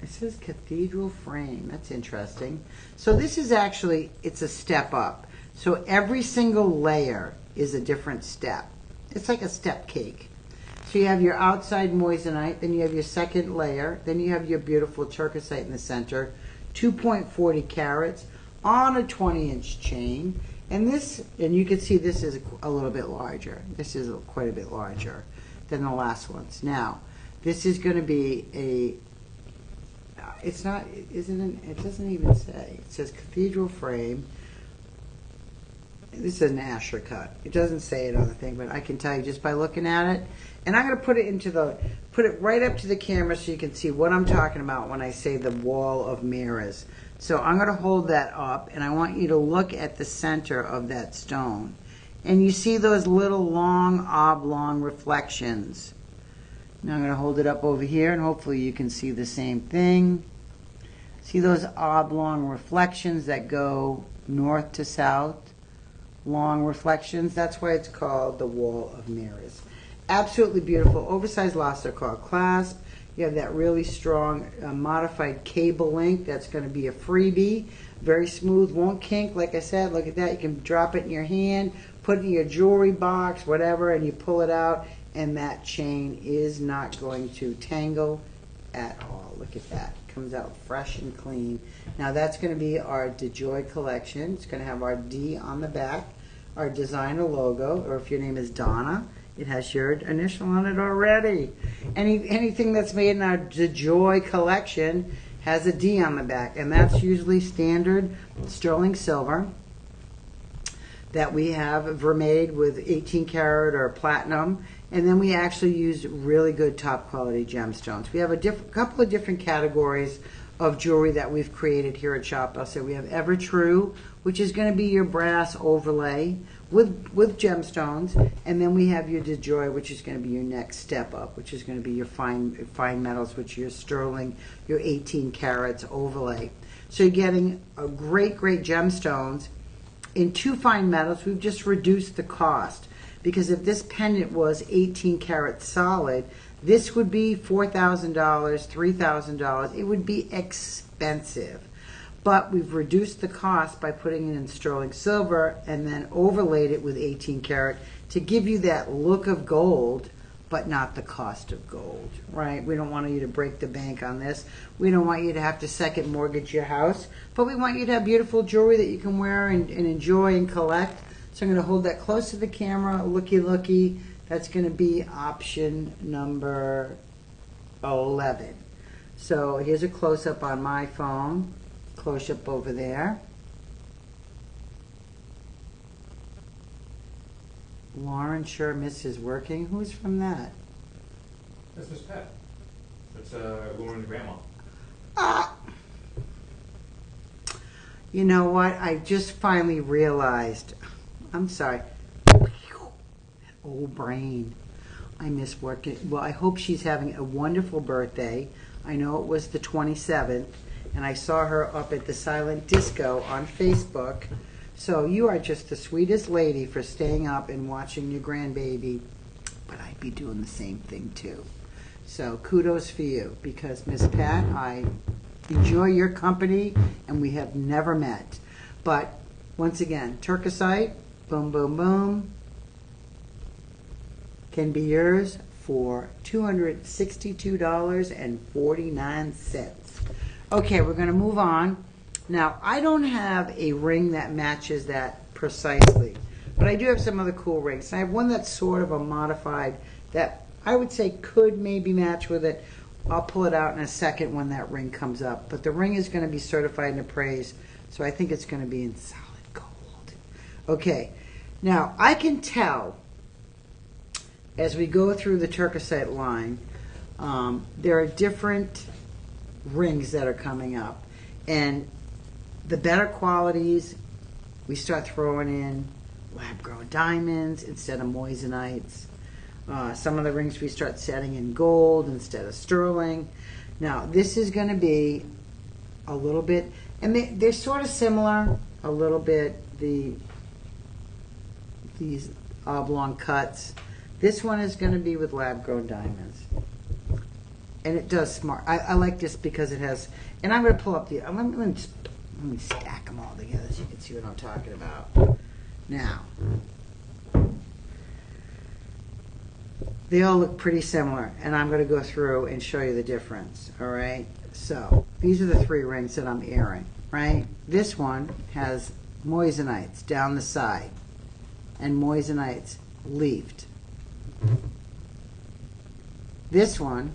it says cathedral frame. That's interesting. So this is actually, it's a step up. So every single layer is a different step. It's like a step cake. So you have your outside moissanite, then you have your second layer, then you have your beautiful turquoisite in the center, 2.40 carats on a 20-inch chain. And this, and you can see this is a little bit larger. This is quite a bit larger than the last ones. Now, this is going to be a, it's not, it doesn't even say. It says cathedral frame. This is an Asher cut. It doesn't say it on the thing, but I can tell you just by looking at it. And I'm going to put it right up to the camera so you can see what I'm talking about when I say the wall of mirrors. So I'm going to hold that up, and I want you to look at the center of that stone. And you see those little long, oblong reflections. Now I'm going to hold it up over here, and hopefully you can see the same thing. See those oblong reflections that go north to south? Long reflections. That's why it's called the wall of mirrors. Absolutely beautiful. Oversized lobster claw clasp. You have that really strong modified cable link. That's going to be a freebie. Very smooth, won't kink. Like I said, look at that. You can drop it in your hand, put it in your jewelry box, whatever, and you pull it out, and that chain is not going to tangle at all. Look at that. It comes out fresh and clean. Now that's going to be our DeJoy collection. It's going to have our D on the back, our designer logo, or if your name is Donna, it has your initial on it already. Anything that's made in our DeJoy collection has a D on the back, and that's usually standard sterling silver that we have vermeiled with 18 karat or platinum, and then we actually use really good top quality gemstones. We have a couple of different categories of jewelry that we've created here at Shop. I'll say we have Ever True, which is going to be your brass overlay with gemstones, and then we have your DeJoy, which is going to be your next step up, which is going to be your fine metals, which are your sterling, your 18 carats overlay. So you're getting a great gemstones in 2 fine metals. We've just reduced the cost, because if this pendant was 18 karat solid, this would be $4,000, $3,000. It would be expensive. But we've reduced the cost by putting it in sterling silver and then overlaid it with 18 karat to give you that look of gold, but not the cost of gold, right? We don't want you to break the bank on this. We don't want you to have to second mortgage your house, but we want you to have beautiful jewelry that you can wear and enjoy and collect. So I'm going to hold that close to the camera, looky looky. That's going to be option number 11. So here's a close-up on my phone, close-up over there. Lauren sure misses working. Who's from that? That's Miss Pat. That's Lauren's grandma. Ah! You know what? I just finally realized. I'm sorry. That old brain. I miss working. Well, I hope she's having a wonderful birthday. I know it was the 27th, and I saw her up at the Silent Disco on Facebook. So you are just the sweetest lady for staying up and watching your grandbaby. But I'd be doing the same thing too. So kudos for you, because Miss Pat, I enjoy your company, and we have never met. But once again, Turkizite, boom, boom, boom, can be yours for $262.49. Okay, we're going to move on. Now, I don't have a ring that matches that precisely, but I do have some other cool rings. I have one that's sort of a modified that I would say could maybe match with it. I'll pull it out in a second when that ring comes up. But the ring is going to be certified and appraised, so I think it's going to be in solid gold. Okay, now I can tell as we go through the Turkizite line, there are different rings that are coming up. And the better qualities, we start throwing in lab-grown diamonds instead of moissanite. Some of the rings we start setting in gold instead of sterling. Now, this is going to be a little bit, and they're sort of similar, a little bit, these oblong cuts. This one is going to be with lab-grown diamonds. And it does smart. I like this because it has, and I'm going to pull up the, let me stack them all together so you can see what I'm talking about. Now, they all look pretty similar, and I'm going to go through and show you the difference, all right? So, these are the three rings that I'm airing, right? This one has moissanites down the side, and moissanites leafed. This one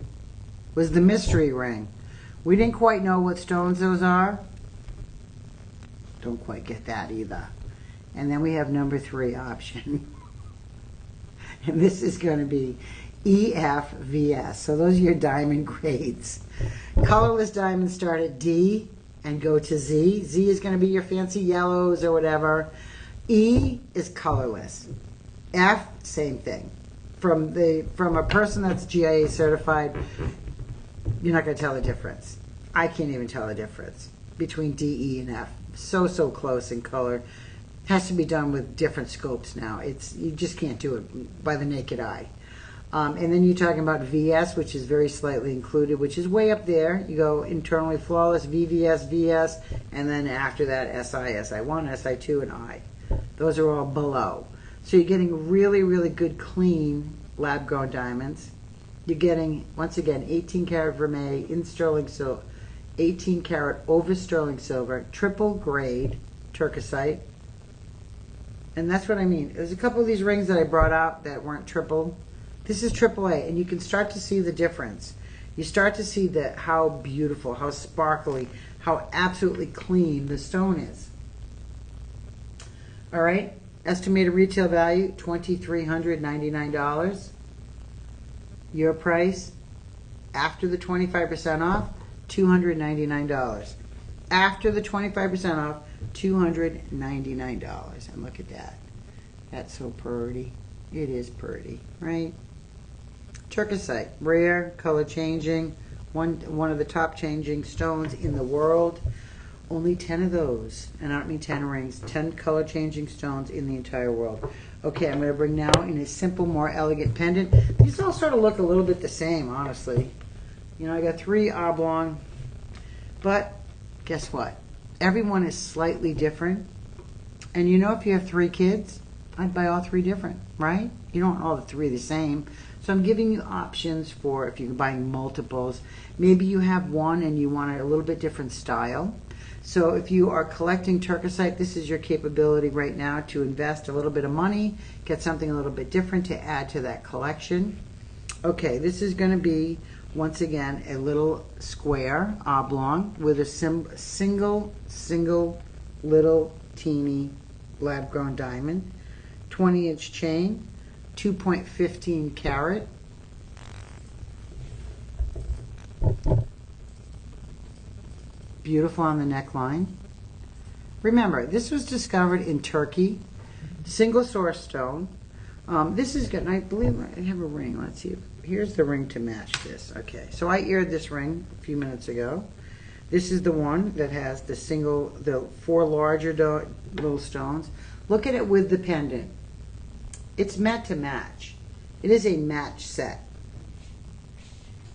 was the mystery ring. We didn't quite know what stones those are. Don't quite get that either. And then we have number 3 option. And this is going to be EFVS. So those are your diamond grades. Colorless diamonds start at D and go to Z. Z is going to be your fancy yellows or whatever. E is colorless. F, same thing. From a person that's GIA certified, you're not going to tell the difference. I can't even tell the difference between D, E, and F. So close in color. Has to be done with different scopes now. You just can't do it by the naked eye. And then you're talking about VS, which is very slightly included, which is way up there. You go internally flawless, VVS, VS, and then after that SI, SI1, SI2, and I. Those are all below. So you're getting really, really good, clean lab-grown diamonds. You're getting, once again, 18 karat vermeil in sterling silver, 18 karat over sterling silver, triple grade Turkizite. And that's what I mean. There's a couple of these rings that I brought out that weren't triple. This is AAA, and you can start to see the difference. You start to see how beautiful, how sparkly, how absolutely clean the stone is. All right, estimated retail value, $2,399. Your price, after the 25% off, $299. After the 25% off, $299. And look at that. That's so pretty. It is pretty, right? Turkizite, rare, color changing, one of the top changing stones in the world. Only 10 of those, and I don't mean 10 rings, 10 color changing stones in the entire world. Okay, I'm going to bring now in a simple, more elegant pendant. These all sort of look a little bit the same, honestly. You know, I got 3 oblong, but guess what? Everyone is slightly different. And you know, if you have 3 kids, I'd buy all 3 different, right? You don't want all the 3 the same. So I'm giving you options for if you're buying multiples. Maybe you have one and you want a little bit different style. So if you are collecting Turkizite, this is your capability right now to invest a little bit of money, get something a little bit different to add to that collection. Okay, this is going to be, once again, a little square oblong with a single little teeny lab-grown diamond, 20-inch chain, 2.15 carat. Beautiful on the neckline. Remember, this was discovered in Turkey, single source stone. This is good. I believe I have a ring. Let's see. Here's the ring to match this. Okay, so I eared this ring a few minutes ago. This is the one that has the 4 larger little stones. Look at it with the pendant. It's meant to match. It is a match set.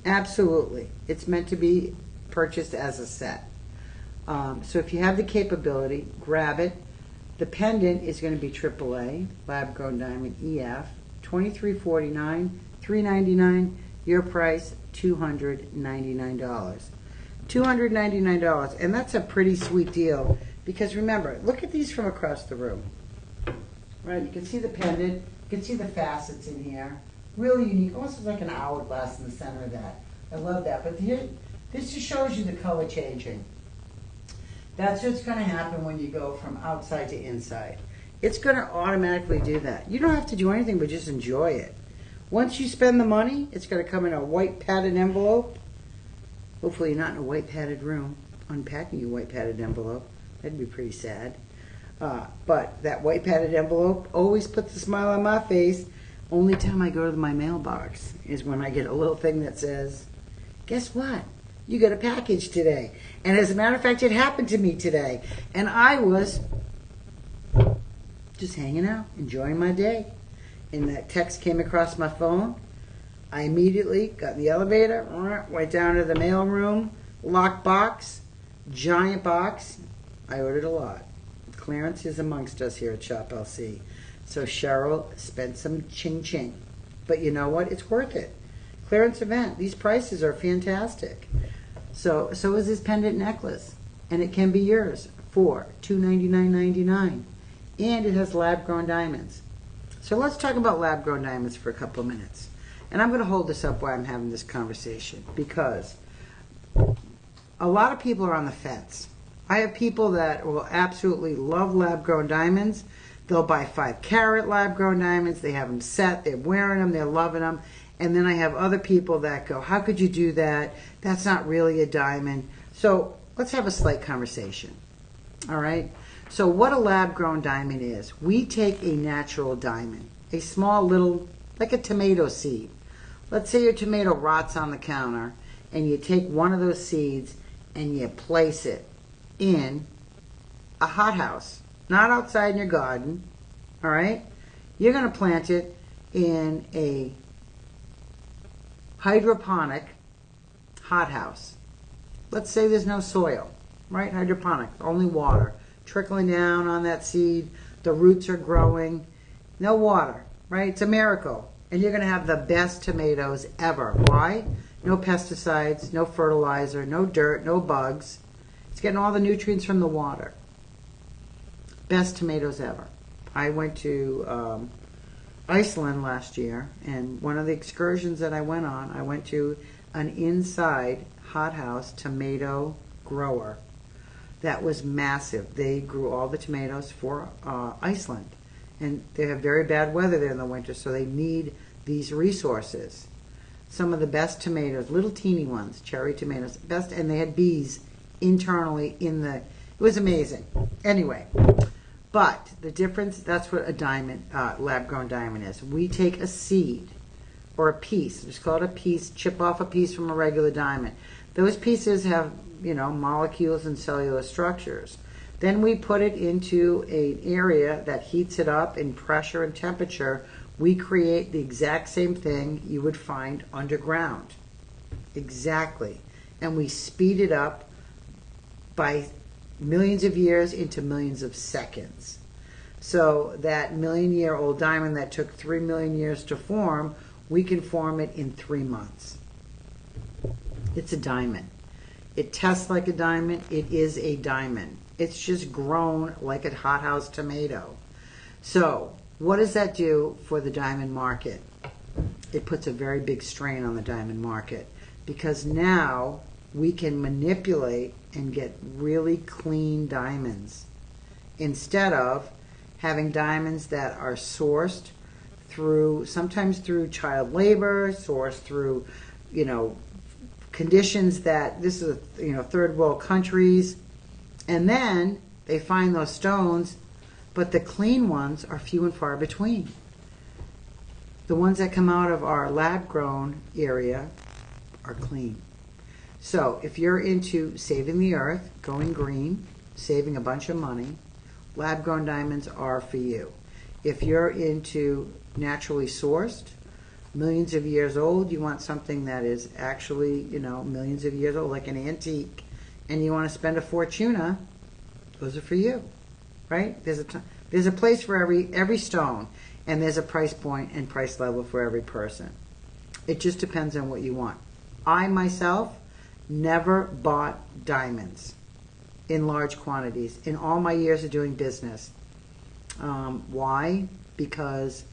Absolutely. It's meant to be purchased as a set. So if you have the capability, grab it. The pendant is going to be AAA, lab grown diamond EF, $23.49, $3.99. Your price $299. $299, and that's a pretty sweet deal because remember, look at these from across the room. Right, you can see the pendant, you can see the facets in here. Really unique, almost like an hourglass in the center of that. I love that. But here, this just shows you the color changing. That's what's going to happen when you go from outside to inside. It's going to automatically do that. You don't have to do anything but just enjoy it. Once you spend the money, it's going to come in a white padded envelope. Hopefully you're not in a white padded room unpacking your white padded envelope. That'd be pretty sad. But that white padded envelope always puts a smile on my face. Only time I go to my mailbox is when I get a little thing that says, guess what? You got a package today. And as a matter of fact, it happened to me today. And I was just hanging out, enjoying my day. And that text came across my phone. I immediately got in the elevator, went down to the mail room, locked box, giant box. I ordered a lot. Clearance is amongst us here at Shop LC. So Cheryl spent some ching-ching. But you know what? It's worth it. Clearance event. These prices are fantastic. So is this pendant necklace. And it can be yours for $299.99. And it has lab-grown diamonds. So let's talk about lab-grown diamonds for a couple of minutes. And I'm going to hold this up while I'm having this conversation because a lot of people are on the fence. I have people that will absolutely love lab-grown diamonds. They'll buy 5-carat lab-grown diamonds. They have them set. They're wearing them. They're loving them. And then I have other people that go, how could you do that? That's not really a diamond. So let's have a slight conversation. All right? So what a lab-grown diamond is, we take a natural diamond, a small little, like a tomato seed. Let's say your tomato rots on the counter, and you take one of those seeds and you place it in a hothouse, not outside in your garden, all right? You're going to plant it in a hydroponic hothouse. Let's say there's no soil, right? Hydroponic, only water trickling down on that seed. The roots are growing. No water, right? It's a miracle. And you're going to have the best tomatoes ever. Why? No pesticides, no fertilizer, no dirt, no bugs. It's getting all the nutrients from the water. Best tomatoes ever. I went to Iceland last year, and one of the excursions that I went on, I went to an inside hothouse tomato grower. That was massive. They grew all the tomatoes for Iceland. And they have very bad weather there in the winter, so they need these resources. Some of the best tomatoes, little teeny ones, cherry tomatoes, best, and they had bees internally in the, it was amazing. Anyway, but the difference, that's what a diamond, lab-grown diamond is. We take a seed or a piece, just call it a piece, chip off a piece from a regular diamond. Those pieces have, you know, molecules and cellular structures. Then we put it into an area that heats it up in pressure and temperature. We create the exact same thing you would find underground. Exactly. And we speed it up by millions of years into millions of seconds. So that million-year-old diamond that took 3 million years to form, We can form it in 3 months. It's a diamond. It tests like a diamond. It is a diamond. It's just grown like a hothouse tomato. So what does that do for the diamond market? It puts a very big strain on the diamond market, because now we can manipulate and get really clean diamonds instead of having diamonds that are sourced through, sometimes through child labor, sourced through, conditions that, this is, third world countries, and then they find those stones, but the clean ones are few and far between. The ones that come out of our lab-grown area are clean. So if you're into saving the earth, going green, saving a bunch of money, lab-grown diamonds are for you. If you're into naturally sourced, millions of years old, you want something that is actually, millions of years old, like an antique, and you want to spend a fortuna, those are for you, right? There's a place for every stone, and there's a price point and price level for every person. It just depends on what you want. I myself never bought diamonds in large quantities in all my years of doing business. Why? Because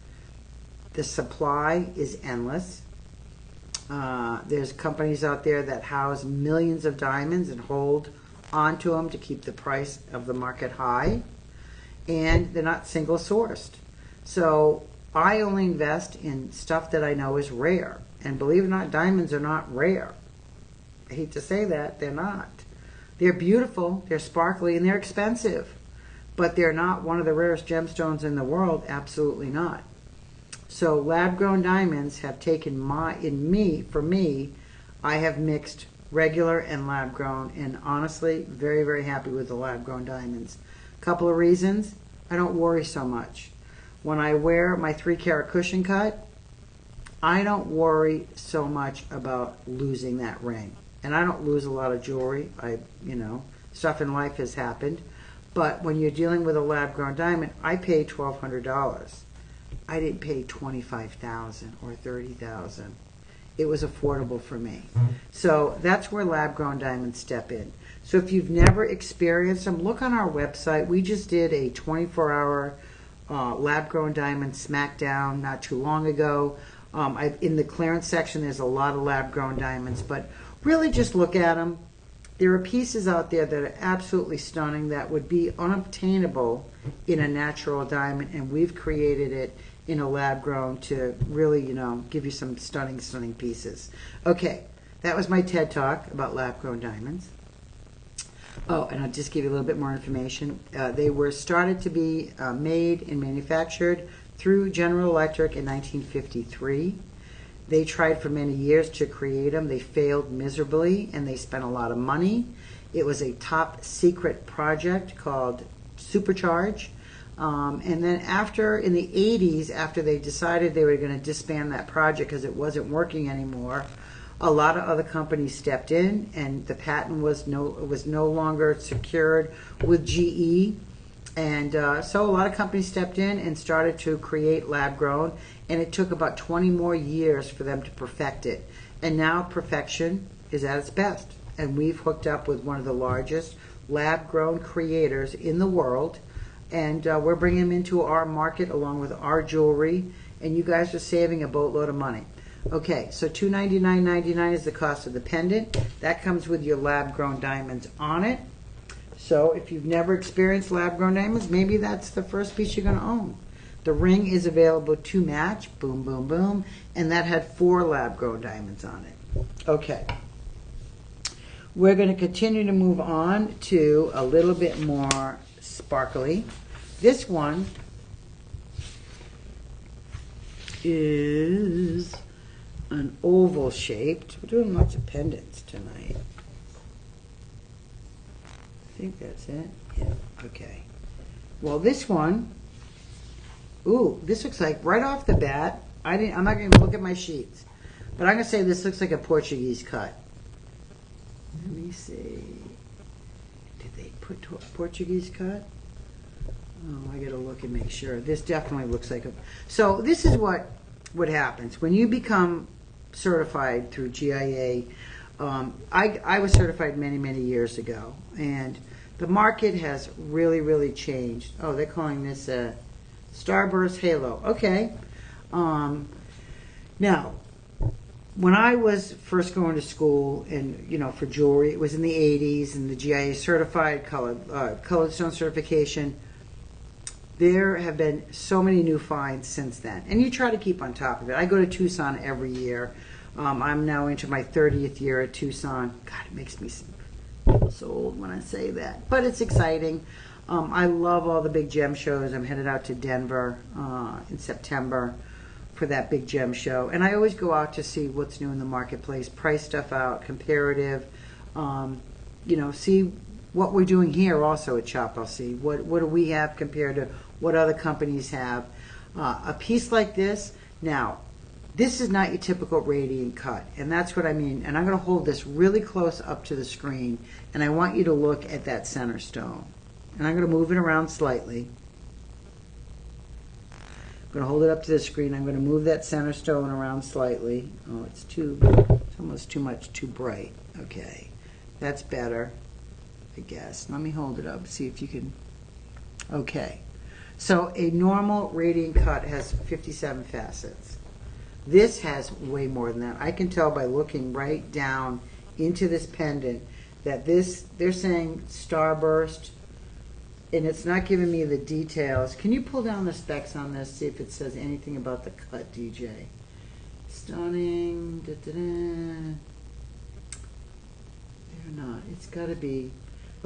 the supply is endless. There's companies out there that house millions of diamonds and hold onto them to keep the price of the market high, and they're not single sourced. So I only invest in stuff that I know is rare. And believe it or not, diamonds are not rare. I hate to say that, they're not. They're beautiful, they're sparkly, and they're expensive. But they're not one of the rarest gemstones in the world, absolutely not. So lab-grown diamonds have taken for me, I have mixed regular and lab-grown, and honestly, very, very happy with the lab-grown diamonds. Couple of reasons, I don't worry so much. When I wear my 3-carat cushion cut, I don't worry so much about losing that ring. And I don't lose a lot of jewelry. Stuff in life has happened. But when you're dealing with a lab-grown diamond, I paid $1,200. I didn't pay $25,000 or $30,000. It was affordable for me. So that's where lab-grown diamonds step in. So if you've never experienced them, look on our website. We just did a 24-hour lab-grown diamond smackdown not too long ago. In the clearance section, there's a lot of lab-grown diamonds, but really just look at them. There are pieces out there that are absolutely stunning that would be unobtainable in a natural diamond, and we've created it in a lab-grown to really, give you some stunning, stunning pieces. Okay, that was my TED Talk about lab-grown diamonds. Oh, and I'll just give you a little bit more information. They were started to be made and manufactured through General Electric in 1953. They tried for many years to create them. They failed miserably, and they spent a lot of money. It was a top secret project called Supercharge. And then in the 80s, after they decided they were going to disband that project because it wasn't working anymore, a lot of other companies stepped in, and the patent was no longer secured with GE. And so a lot of companies stepped in and started to create lab-grown, and it took about 20 more years for them to perfect it. And now perfection is at its best. And we've hooked up with one of the largest lab-grown creators in the world, and we're bringing them into our market along with our jewelry, and you guys are saving a boatload of money. Okay, so $299.99 is the cost of the pendant. That comes with your lab-grown diamonds on it. So if you've never experienced lab-grown diamonds, maybe that's the first piece you're going to own. The ring is available to match, boom, boom, boom, and that had 4 lab-grown diamonds on it. Okay. We're going to continue to move on to a little bit more sparkly. This one is an oval shaped. We're doing lots of pendants tonight. I think that's it. Yeah, okay. Well, this one, ooh, this looks like right off the bat, I'm not going to look at my sheets, but I'm going to say this looks like a Portuguese cut. Let me see. Did they put Portuguese cut? Oh, I got to look and make sure. This definitely looks like a... So this is what what happens. When you become certified through GIA, I was certified many, many years ago, and the market has really, really changed. Oh, they're calling this a Starburst Halo. Okay. Now, when I was first going to school, and for jewelry, it was in the 80s, and the GIA certified colored stone certification. There have been so many new finds since then, and you try to keep on top of it. I go to Tucson every year. I'm now into my 30th year at Tucson. God, it makes me feel so old when I say that, but it's exciting. I love all the big gem shows. I'm headed out to Denver in September for that big gem show, and I always go out to see what's new in the marketplace, price stuff out, comparative, see what we're doing here also at Shop LC. What do we have compared to what other companies have? A piece like this, now, this is not your typical radiant cut, and that's what I mean. And I'm going to hold this really close up to the screen, and I want you to look at that center stone. And I'm going to move it around slightly. I'm going to hold it up to the screen. I'm going to move that center stone around slightly. Oh, it's almost too bright. Okay, that's better, I guess. Let me hold it up, see if you can. Okay, so a normal radiant cut has 57 facets. This has way more than that. I can tell by looking right down into this pendant that they're saying Starburst, and it's not giving me the details. Can you pull down the specs on this, see if it says anything about the cut, DJ? Stunning. They're not. It's got to be.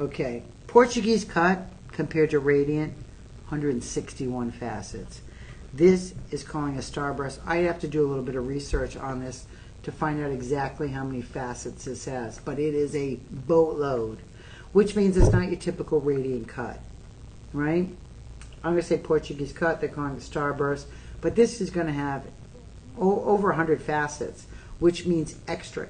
Okay. Portuguese cut compared to radiant, 161 facets. This is calling a Starburst. I have to do a little bit of research on this to find out exactly how many facets this has, but it is a boatload, which means it's not your typical radiant cut, right? I'm going to say Portuguese cut, they're calling it Starburst, but this is going to have over 100 facets, which means extra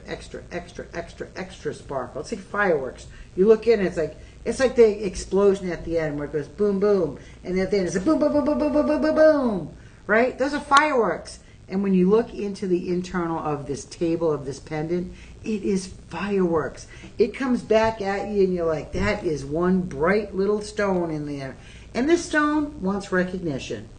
sparkle. It's like fireworks. You look in, it's like the explosion at the end where it goes boom, boom, and at the end it's a boom, boom, boom, boom, boom, boom, boom, boom, boom, right? Those are fireworks. And when you look into the internal of this table, of this pendant, it is fireworks. It comes back at you and you're like, that is one bright little stone in there. And this stone wants recognition.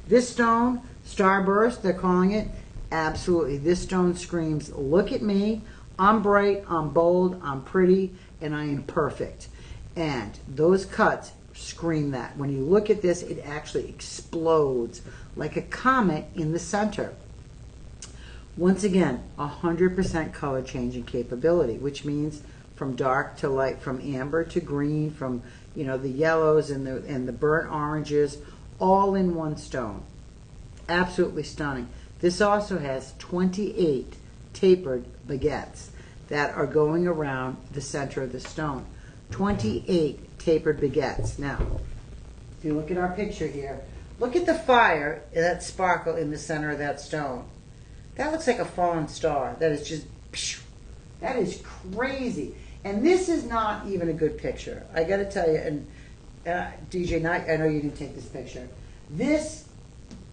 This stone, Starburst, they're calling it, absolutely. This stone screams, look at me, I'm bright, I'm bold, I'm pretty, and I am perfect. And those cuts scream that. When you look at this, it actually explodes like a comet in the center. Once again, 100% color changing capability, which means from dark to light, from amber to green, from the yellows and the burnt oranges, all in one stone. Absolutely stunning. This also has 28 tapered baguettes that are going around the center of the stone. 28 tapered baguettes. Now, if you look at our picture here, look at the fire, that sparkle in the center of that stone. That looks like a fallen star. That is just, that is crazy. And this is not even a good picture. I got to tell you, and DJ, I know you didn't take this picture. This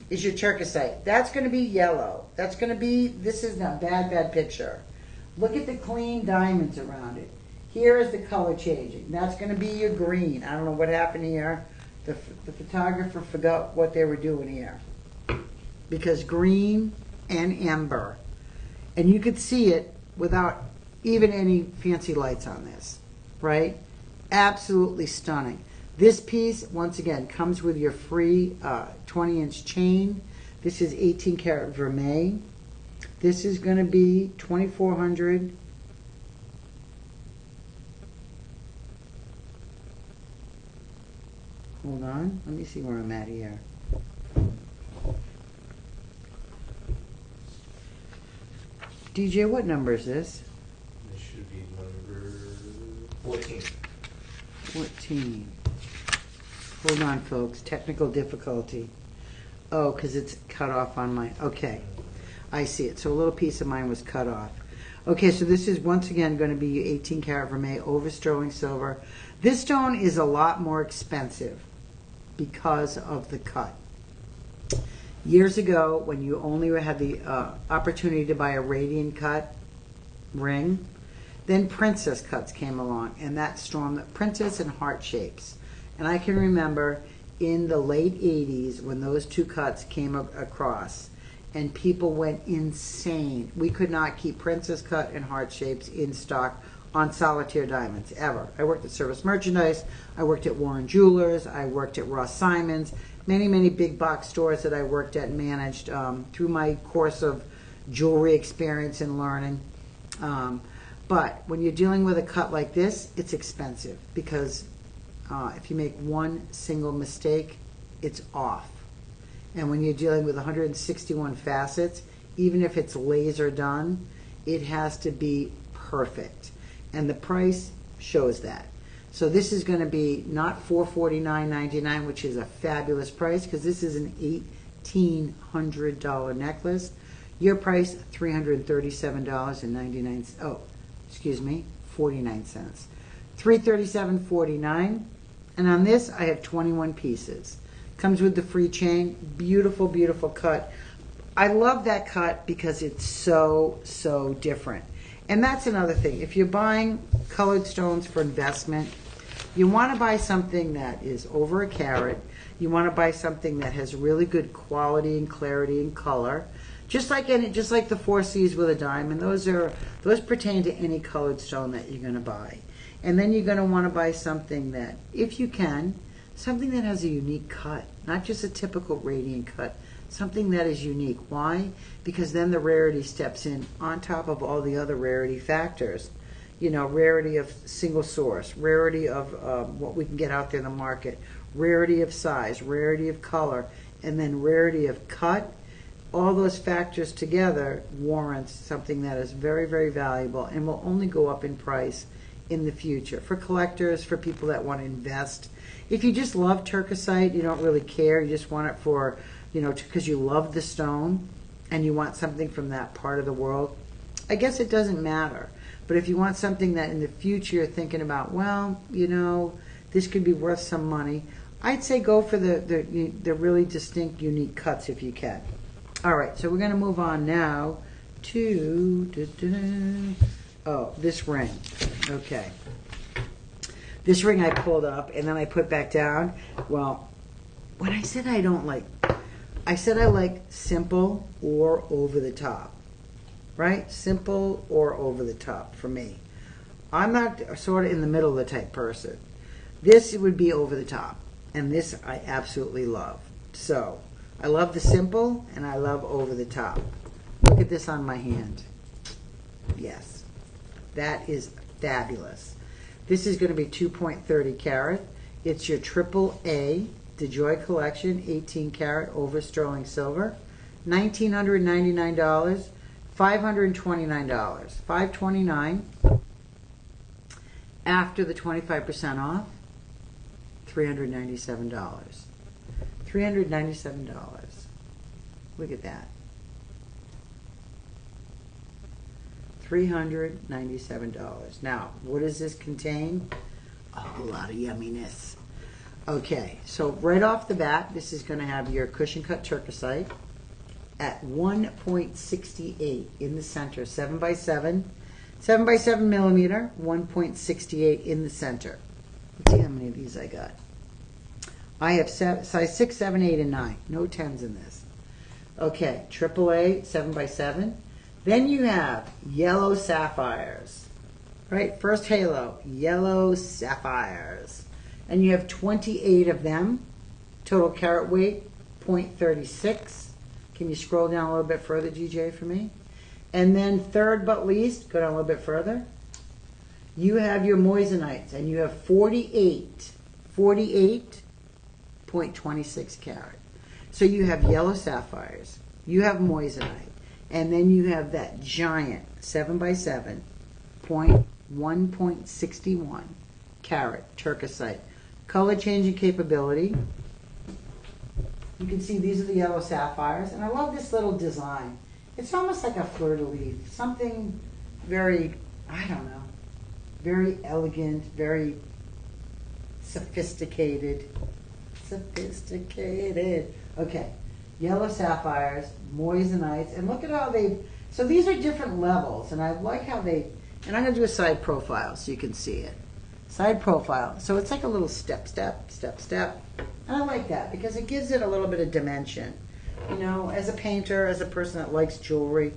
is your Turkizite. That's going to be yellow. This is not bad picture. Look at the clean diamonds around it. Here is the color changing. That's going to be your green. I don't know what happened here. The photographer forgot what they were doing here. Because green and amber. And you could see it without even any fancy lights on this. Right? Absolutely stunning. This piece, once again, comes with your free 20-inch chain. This is 18 karat vermeil. This is going to be $2,400. Hold on, let me see where I'm at here. DJ, what number is this? This should be number 14. 14. Hold on, folks. Technical difficulty. Oh, because it's cut off on my... Okay, I see it. So a little piece of mine was cut off. Okay, so this is once again going to be 18 karat vermeil over sterling silver. This stone is a lot more expensive because of the cut. Years ago, when you only had the opportunity to buy a radian cut ring, then princess cuts came along, and that stormed the princess and heart shapes. And I can remember in the late 80s when those two cuts came across, and people went insane. We could not keep princess cut and heart shapes in stock on solitaire diamonds ever. I worked at Service Merchandise, I worked at Warren Jewelers, I worked at Ross Simon's, many big box stores that I worked at and managed through my course of jewelry experience and learning. But when you're dealing with a cut like this, it's expensive because if you make one single mistake, it's off. And when you're dealing with 161 facets, even if it's laser done, it has to be perfect. And the price shows that. So this is going to be not $449.99, which is a fabulous price because this is an $1,800 necklace. Your price, $337.99. Oh, excuse me, 49 cents. $337.49. And on this, I have 21 pieces. Comes with the free chain. Beautiful, beautiful cut. I love that cut because it's so different. And that's another thing. If you're buying colored stones for investment, you want to buy something that is over a carat. You want to buy something that has really good quality and clarity and color. Just like the 4 C's with a diamond, those pertain to any colored stone that you're going to buy. And then you're going to want to buy something that, if you can, something that has a unique cut, not just a typical radiant cut, something that is unique. Why? Because then the rarity steps in on top of all the other rarity factors. You know, rarity of single source, rarity of what we can get out there in the market, rarity of size, rarity of color, and then rarity of cut. All those factors together warrants something that is very valuable and will only go up in price in the future. For collectors, for people that want to invest. If you just love Turkizite, you don't really care, you just want it for, you know, because you love the stone and you want something from that part of the world, I guess it doesn't matter. But if you want something that in the future you're thinking about, well, you know, this could be worth some money, I'd say go for the really distinct, unique cuts if you can. All right, so we're going to move on now to this ring. Okay. This ring I pulled up and then I put back down. Well, when I said I like simple or over the top. Right? Simple or over the top for me. I'm not sort of in the middle of the type person. This would be over the top. And this I absolutely love. So, I love the simple and I love over the top. Look at this on my hand. Yes. That is fabulous. This is going to be 2.30 carat. It's your AAA DeJoy Collection 18 karat over sterling silver. $1,999. $529. $529 after the 25% off. $397. $397. Look at that. $397. Now, what does this contain? A whole lot of yumminess. Okay, so right off the bat, this is going to have your cushion cut Turkizite at 1.68 in the center, 7x7 millimeter, 1.68 in the center. Let's see how many of these I got. I have size 6, 7, 8, and 9. No 10s in this. Okay, AAA 7x7. Then you have yellow sapphires. Right, first halo, yellow sapphires. And you have 28 of them. Total carat weight, 0.36. Can you scroll down a little bit further, GJ, for me? And then third but least, go down a little bit further. You have your moissanite, and you have 48.26 carat. So you have yellow sapphires, you have moissanite, and then you have that giant 7x7 1.61 carat Turkizite. Color changing capability. You can see these are the yellow sapphires, and I love this little design. It's almost like a fleur-de-lis, something very, I don't know, very elegant, very sophisticated. Okay, yellow sapphires, moissanites, and look at how so these are different levels, and I like how and I'm going to do a side profile so you can see it. Side profile. So it's like a little step. And I like that because it gives it a little bit of dimension. You know, as a painter, as a person that likes jewelry,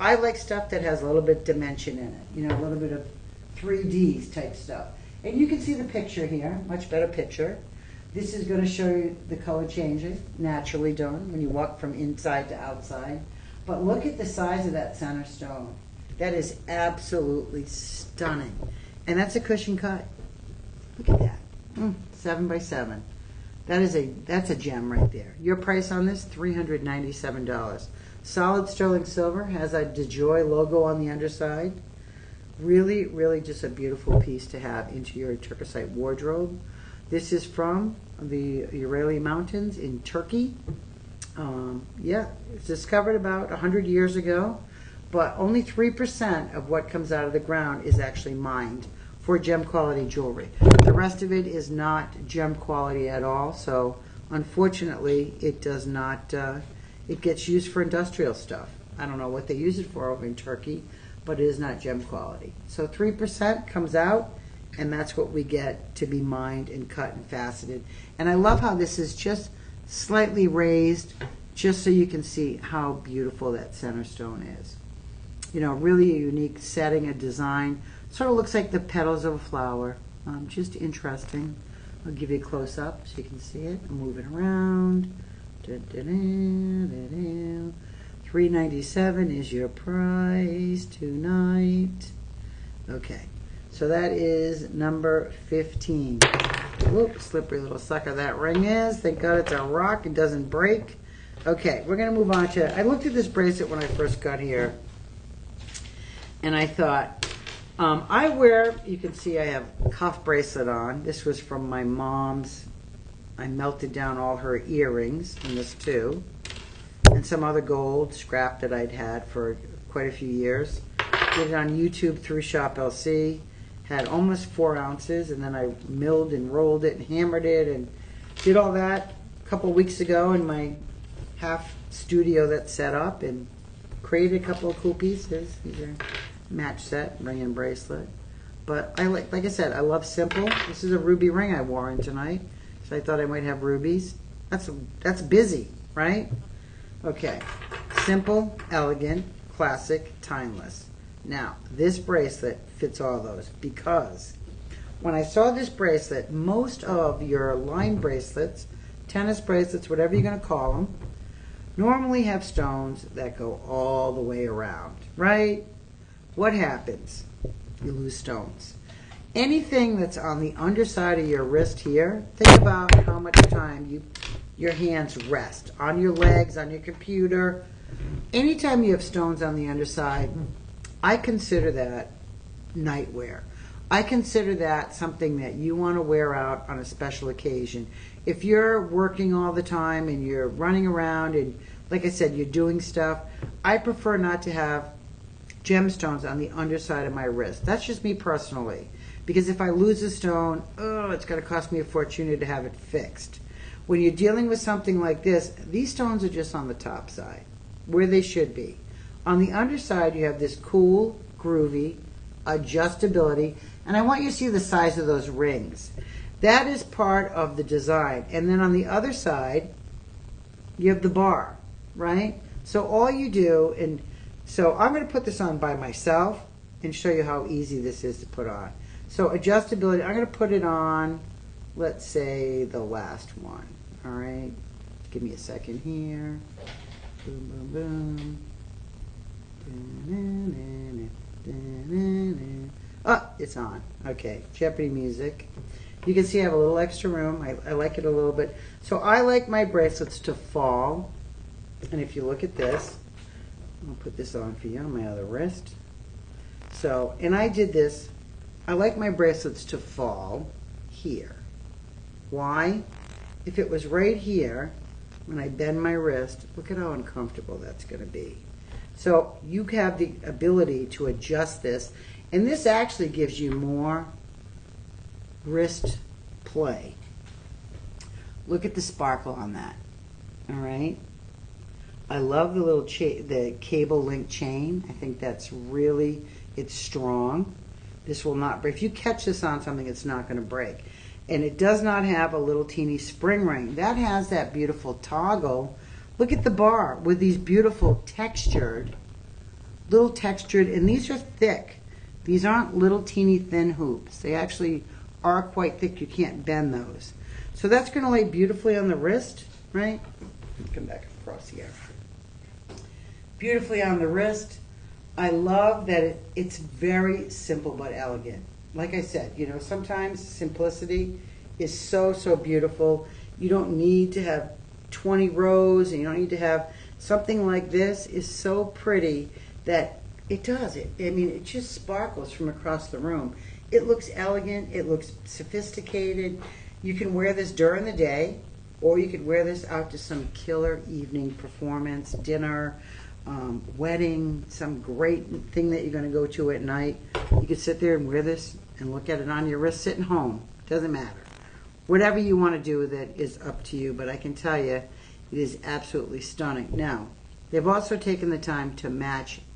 I like stuff that has a little bit of dimension in it. You know, a little bit of 3Ds type stuff. And you can see the picture here, much better picture. This is going to show you the color changing, naturally done, when you walk from inside to outside. But look at the size of that center stone. That is absolutely stunning. And that's a cushion cut. Look at that. 7 by 7. That's a gem right there. Your price on this, $397. Solid sterling silver, has a DeJoy logo on the underside. Really, really just a beautiful piece to have into your Turkizite wardrobe. This is from the Urali Mountains in Turkey. Yeah, it's discovered about 100 years ago, but only 3% of what comes out of the ground is actually mined for gem quality jewelry. The rest of it is not gem quality at all, so unfortunately it does not, it gets used for industrial stuff. I don't know what they use it for over in Turkey, but it is not gem quality. So 3% comes out, and that's what we get to be mined and cut and faceted. And I love how this is just slightly raised, just so you can see how beautiful that center stone is. You know, really a unique setting, a design. Sort of looks like the petals of a flower. Just interesting. I'll give you a close up so you can see it. I'm moving around. $397 is your price tonight. Okay, so that is number 15. Whoop, slippery little sucker that ring is. Thank God it's a rock, it doesn't break. Okay, we're gonna move on to, I looked at this bracelet when I first got here, and I thought, I wear, you can see I have a cuff bracelet on. This was from my mom's. I melted down all her earrings in this too. And some other gold scrap that I'd had for quite a few years. Did it on YouTube through Shop LC. Had almost 4 ounces, and then I milled and rolled it and hammered it and did all that a couple of weeks ago in my half studio that's set up, and created a couple of cool pieces. These are match set, ring and bracelet. But I like I said, I love simple. This is a ruby ring I wore in tonight, so I thought I might have rubies. That's busy, right? Okay, simple, elegant, classic, timeless. Now, this bracelet fits all those, because when I saw this bracelet, most of your line bracelets, tennis bracelets, whatever you're going to call them, normally have stones that go all the way around, right? What happens? You lose stones. Anything that's on the underside of your wrist here, think about how much time your hands rest on your legs, on your computer. Anytime you have stones on the underside, I consider that nightwear. I consider that something that you want to wear out on a special occasion. If you're working all the time and you're running around and, like I said, you're doing stuff, I prefer not to have gemstones on the underside of my wrist. That's just me personally. Because if I lose a stone, it's going to cost me a fortune to have it fixed. When you're dealing with something like this, these stones are just on the top side, where they should be. On the underside, you have this cool, groovy adjustability, and I want you to see the size of those rings. That is part of the design. And then on the other side, you have the bar, right? So all you do, and so I'm going to put this on by myself and show you how easy this is to put on. So adjustability, I'm going to put it on, let's say, the last one. All right, give me a second here. Boom, boom, boom. Oh, it's on. Okay, Jeopardy music. You can see I have a little extra room. I like it a little bit. So I like my bracelets to fall. And if you look at this, I'll put this on for you on my other wrist. So, and I did this. I like my bracelets to fall here. Why? If it was right here, when I bend my wrist, look at how uncomfortable that's going to be. So you have the ability to adjust this, and this actually gives you more wrist play. Look at the sparkle on that. All right? I love the little the cable link chain. I think that's really, it's strong. This will not break. If you catch this on something, it's not going to break. And it does not have a little teeny spring ring. That has that beautiful toggle. Look at the bar with these beautiful little textured, and these are thick. These aren't little teeny thin hoops. They actually are quite thick. You can't bend those. So that's going to lay beautifully on the wrist, right? Come back across here. Beautifully on the wrist. I love that it's very simple but elegant. Like I said, you know, sometimes simplicity is so, so beautiful. You don't need to have 20 rows, and you don't need to have something like this is so pretty that it does it. I mean, it just sparkles from across the room. It looks elegant. It looks sophisticated. You can wear this during the day, or you could wear this out to some killer evening performance, dinner, wedding, some great thing that you're going to go to at night. You could sit there and wear this and look at it on your wrist sitting home. Doesn't matter. Whatever you want to do with it is up to you, but I can tell you it is absolutely stunning. Now, they've also taken the time to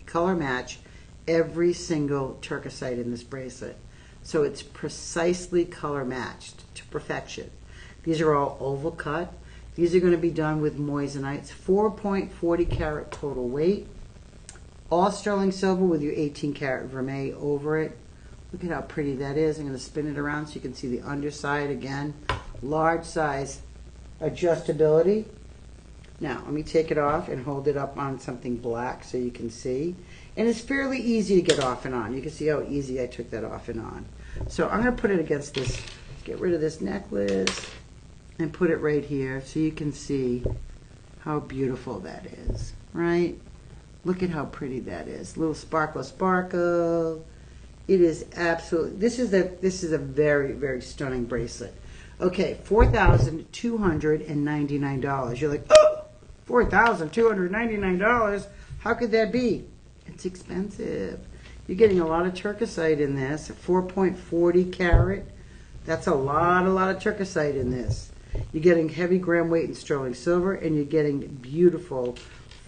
color match every single Turkizite in this bracelet. So it's precisely color matched to perfection. These are all oval cut. These are going to be done with moissanite, 4.40 karat total weight. All sterling silver with your 18 karat vermeil over it. Look at how pretty that is. I'm going to spin it around so you can see the underside again. Large size adjustability. Now, let me take it off and hold it up on something black so you can see. And it's fairly easy to get off and on. You can see how easy I took that off and on. So I'm going to put it against this, get rid of this necklace, and put it right here so you can see how beautiful that is, right? Look at how pretty that is. Little sparkle, sparkle. It is absolutely, this is a very, very stunning bracelet. Okay, $4,299. You're like, oh, $4,299. How could that be? It's expensive. You're getting a lot of Turkizite in this, 4.40 karat. That's a lot of Turkizite in this. You're getting heavy gram weight in sterling silver, and you're getting beautiful,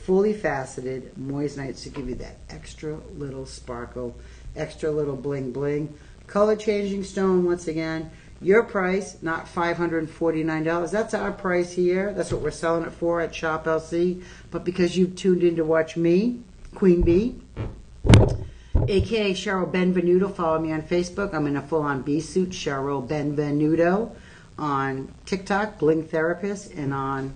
fully faceted moissanites to give you that extra little sparkle, extra little bling bling. Color changing stone, once again. Your price, not $549. That's our price here. That's what we're selling it for at Shop LC. But because you've tuned in to watch me, Queen Bee, aka Cheryl Benvenuto, follow me on Facebook. I'm in a full-on bee suit, Cheryl Benvenuto. On TikTok, Bling Therapist, and on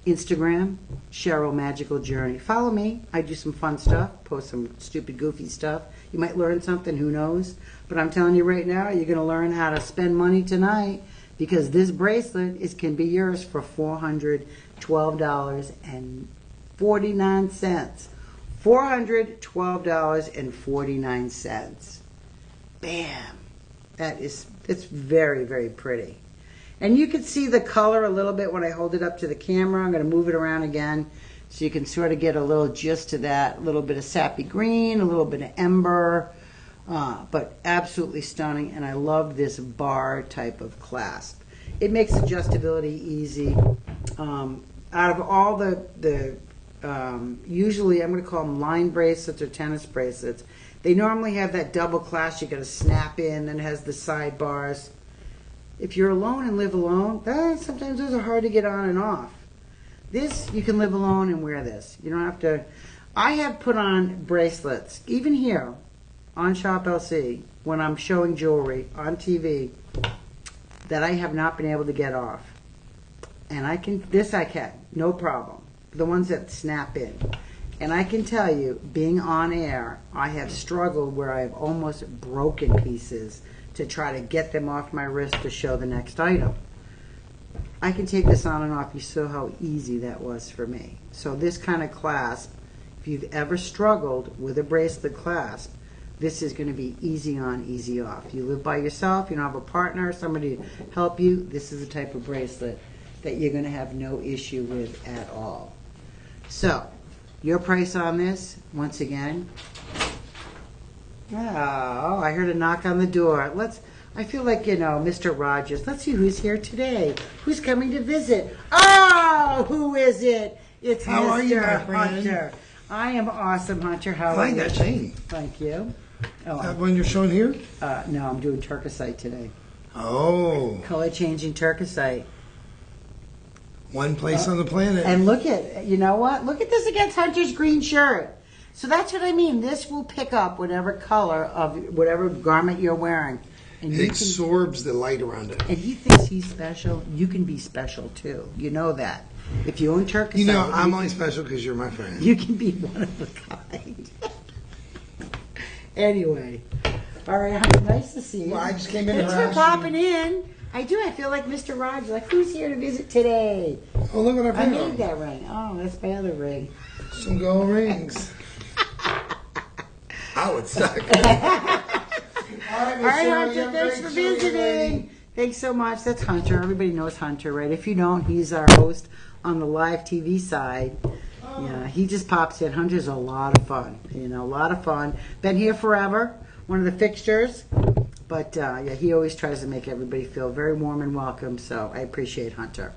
Instagram, Cheryl Magical Journey. Follow me. I do some fun stuff, post some stupid, goofy stuff. You might learn something, who knows? But I'm telling you right now, you're going to learn how to spend money tonight, because this bracelet can be yours for $412.49. $412.49. Bam. It's very, very pretty. And you can see the color a little bit when I hold it up to the camera. I'm going to move it around again so you can sort of get a little gist of that. A little bit of sappy green, a little bit of ember, but absolutely stunning. And I love this bar type of clasp. It makes adjustability easy. Out of all the usually I'm going to call them line bracelets or tennis bracelets, they normally have that double clasp. You got to snap in, and it has the sidebars. If you're alone and live alone, sometimes those are hard to get on and off. This, you can live alone and wear this. You don't have to. I have put on bracelets, even here on Shop LC, when I'm showing jewelry on TV, that I have not been able to get off. And I can, no problem. The ones that snap in. And I can tell you, being on air, I have struggled where I have almost broken pieces to try to get them off my wrist to show the next item. I can take this on and off. You saw how easy that was for me. So this kind of clasp, if you've ever struggled with a bracelet clasp, this is going to be easy on, easy off. You live by yourself, you don't have a partner, somebody to help you, this is the type of bracelet that you're going to have no issue with at all. So, your price on this, once again. Oh, I heard a knock on the door. I feel like, Mr. Rogers. Let's see who's here today. Who's coming to visit? Oh, who is it? It's How Mr. are you, my friend? Hunter. I am awesome, Hunter. How I are like you? that chain. Thank you. Oh, That one you're showing here? no, I'm doing Turkizite today. Oh, Color changing Turkizite. one place on the planet. And look at, you know what? Look at this against Hunter's green shirt. So that's what I mean. This will pick up whatever color of whatever garment you're wearing. And It absorbs the light around it. and he thinks he's special. You can be special too. You know that. If you own Turkizite, You know, I'm only special because you're my friend. you can be one of a kind. Anyway. All right, honey, nice to see you. Well, I just came in Thanks and for asked popping in. I do. I feel like Mr. Rogers. Like, who's here to visit today? Oh, look what I I found. made that ring. Oh, that's my other ring. Some gold rings. I would suck. All right, Hunter, thanks for visiting. Thanks so much. That's Hunter. Everybody knows Hunter, right? If you don't, he's our host on the live TV side. Yeah, he just pops in. Hunter's a lot of fun. You know, a lot of fun. Been here forever. One of the fixtures. But, yeah, he always tries to make everybody feel very warm and welcome. So I appreciate Hunter.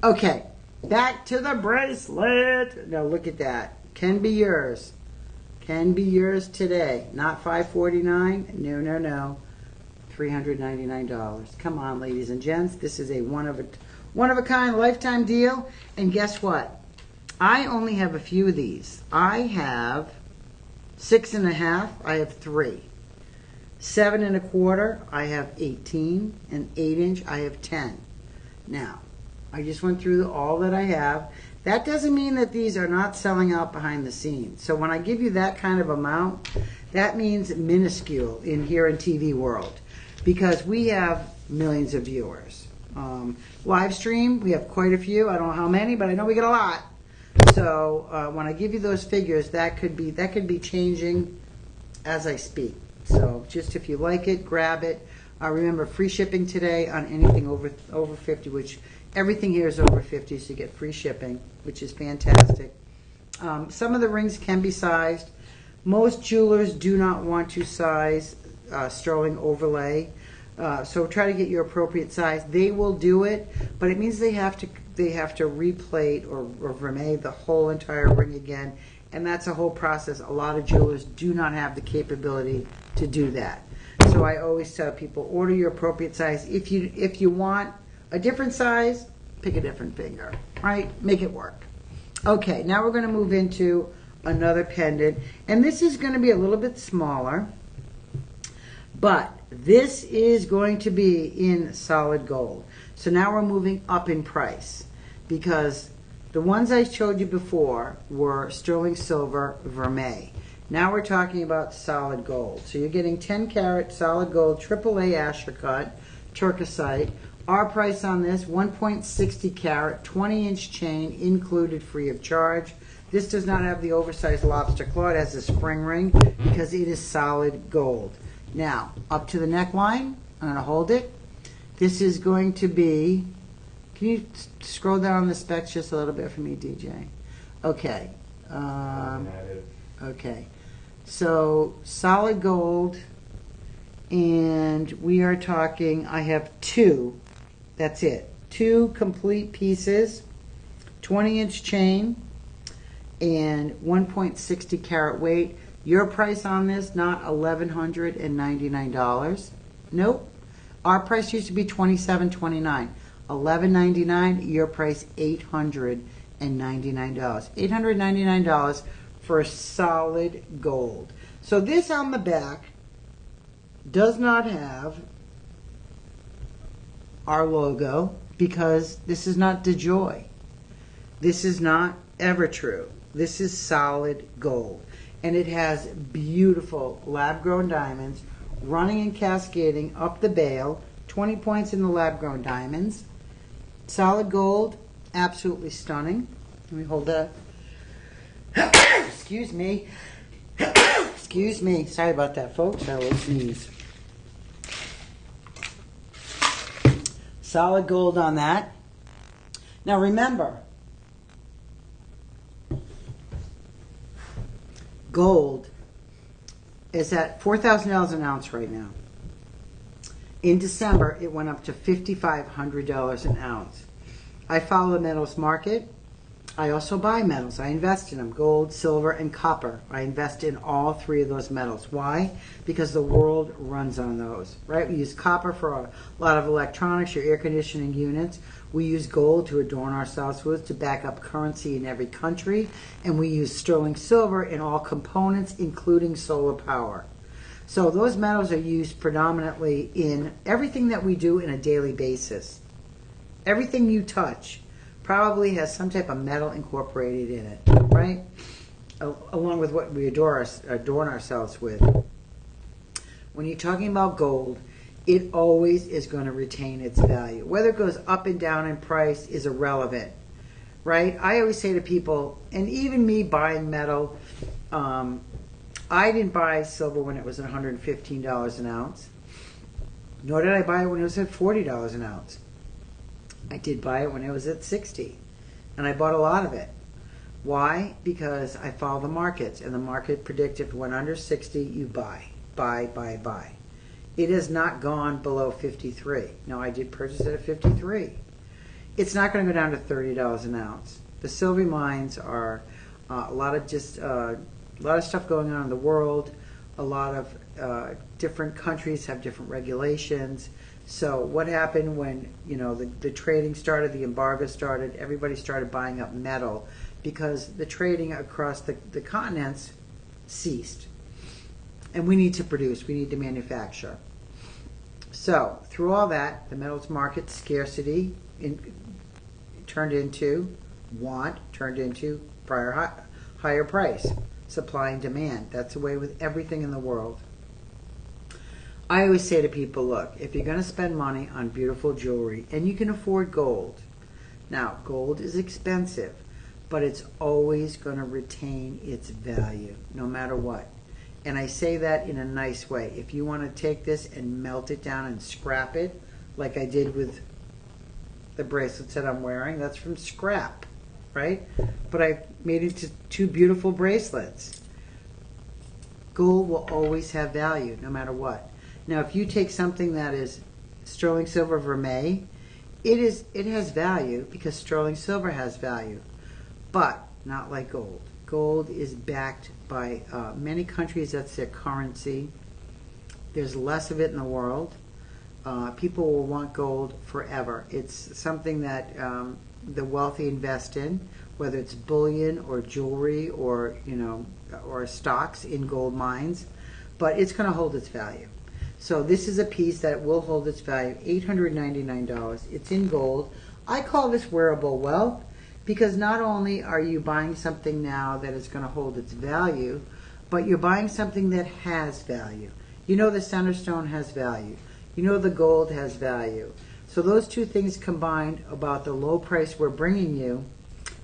Okay, back to the bracelet. Now, look at that. Can be yours. Can be yours today. Not $549. No, no, no. $399. Come on, ladies and gents. This is a one of a kind lifetime deal. And guess what? I only have a few of these. I have 6.5. I have 3. 7.25. I have 18. And 8-inch. I have 10. Now, I just went through all that I have. That doesn't mean that these are not selling out behind the scenes. So when I give you that kind of amount, that means minuscule in here in TV world, because we have millions of viewers. Live stream, we have quite a few. I don't know how many, but I know we get a lot. So when I give you those figures, that could be changing as I speak. So just if you like it, grab it. Remember, free shipping today on anything over 50, which everything here is over 50, so you get free shipping, which is fantastic. Some of the rings can be sized. Most jewelers do not want to size sterling overlay, so try to get your appropriate size. They will do it, but it means they have to replate or vermeil the whole entire ring again, and that's a whole process. A lot of jewelers do not have the capability to do that. So I always tell people, order your appropriate size. If you want a different size, pick a different finger, right? Make it work. Okay, now we're going to move into another pendant, and this is going to be a little bit smaller, but this is going to be in solid gold. So now we're moving up in price, because the ones I showed you before were sterling silver vermeil. Now we're talking about solid gold. So you're getting 10 karat solid gold, AAA Ashercut, Turkizite. Our price on this, 1.60 carat, 20-inch chain, included free of charge. This does not have the oversized lobster claw. It has a spring ring because it is solid gold. Now, up to the neckline, I'm going to hold it. This is going to be, can you scroll down the specs just a little bit for me, DJ? Okay. Okay. So, solid gold, and we are talking, I have 2. That's it. 2 complete pieces, 20-inch chain, and 1.60 carat weight. Your price on this, not $1,199. Nope. Our price used to be $27.29. $11.99. Your price $899. $899 for solid gold. So this on the back does not have our logo, because this is not DeJoy. This is not Evertrue. This is solid gold. And it has beautiful lab-grown diamonds running and cascading up the bail. 20 points in the lab-grown diamonds. Solid gold, absolutely stunning. Let me hold that. Excuse me. Excuse me. Sorry about that, folks. I will sneeze. Solid gold on that. Now remember, gold is at $4,000 an ounce right now. In December, it went up to $5,500 an ounce. I follow the metals market. I also buy metals. I invest in them: gold, silver, and copper. I invest in all three of those metals. Why? Because the world runs on those, right? We use copper for a lot of electronics, your air conditioning units. We use gold to adorn ourselves with, to back up currency in every country. And we use sterling silver in all components, including solar power. So those metals are used predominantly in everything that we do on a daily basis. Everything you touch probably has some type of metal incorporated in it, right? Along with what we adorn ourselves with. When you're talking about gold, it always is going to retain its value. Whether it goes up and down in price is irrelevant, right? I always say to people, and even me buying metal, I didn't buy silver when it was at $115 an ounce, nor did I buy it when it was at $40 an ounce. I did buy it when it was at 60, and I bought a lot of it. Why? Because I follow the markets, and the market predicted if it went under 60, you buy. It has not gone below 53. Now, I did purchase it at 53. It's not going to go down to $30 an ounce. The silver mines are a lot of stuff going on in the world. A lot of different countries have different regulations. So what happened when the trading started, the embargo started, everybody started buying up metal because the trading across the continents ceased. And we need to produce, we need to manufacture. So through all that, the metals market scarcity turned into want, turned into higher price, supply and demand. That's the way with everything in the world. I always say to people, look, if you're going to spend money on beautiful jewelry, and you can afford gold, now gold is expensive, but it's always going to retain its value, no matter what. And I say that in a nice way. If you want to take this and melt it down and scrap it, like I did with the bracelets that I'm wearing, that's from scrap, right? But I made it into two beautiful bracelets. Gold will always have value, no matter what. Now, if you take something that is sterling silver vermeil, it has value because sterling silver has value, but not like gold. Gold is backed by many countries. That's their currency. There's less of it in the world. People will want gold forever. It's something that the wealthy invest in, whether it's bullion or jewelry or stocks in gold mines, but it's going to hold its value. So this is a piece that will hold its value, $899. It's in gold. I call this wearable wealth because not only are you buying something now that is going to hold its value, but you're buying something that has value. You know the center stone has value. You know the gold has value. So those two things combined, about the low price we're bringing you,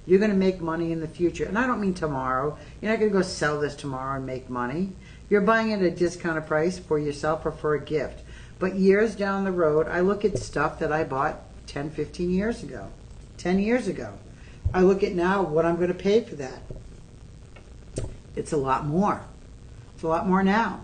you're going to make money in the future. And I don't mean tomorrow. You're not going to go sell this tomorrow and make money. You're buying it at a discounted price for yourself or for a gift. But years down the road, I look at stuff that I bought 10, 15 years ago, 10 years ago. I look at now what I'm going to pay for that. It's a lot more. It's a lot more now.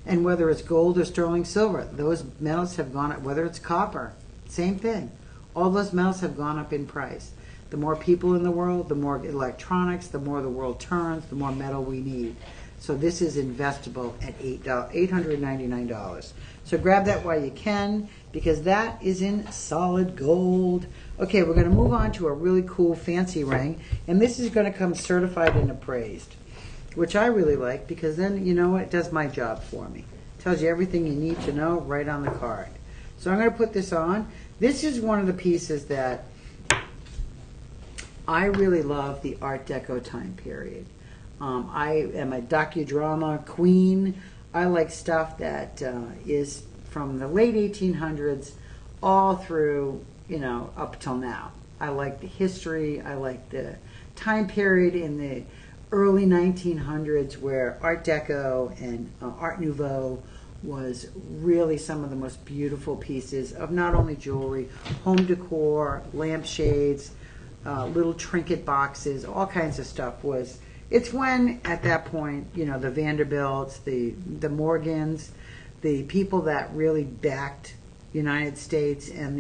And whether it's gold or sterling silver, those metals have gone up, whether it's copper, same thing. All those metals have gone up in price. The more people in the world, the more electronics, the more the world turns, the more metal we need. So this is investable at $899. So grab that while you can, because that is in solid gold. Okay, we're going to move on to a really cool fancy ring, and this is going to come certified and appraised, which I really like because then, you know, it does my job for me. It tells you everything you need to know right on the card. So I'm going to put this on. This is one of the pieces that I really love, the Art Deco time period. I am a docudrama queen. I like stuff that is from the late 1800s all through, up till now. I like the history. I like the time period in the early 1900s where Art Deco and Art Nouveau was really some of the most beautiful pieces of not only jewelry, home decor, lampshades, little trinket boxes, all kinds of stuff. It's when, at that point, the Vanderbilts, the Morgans, the people that really backed the United States and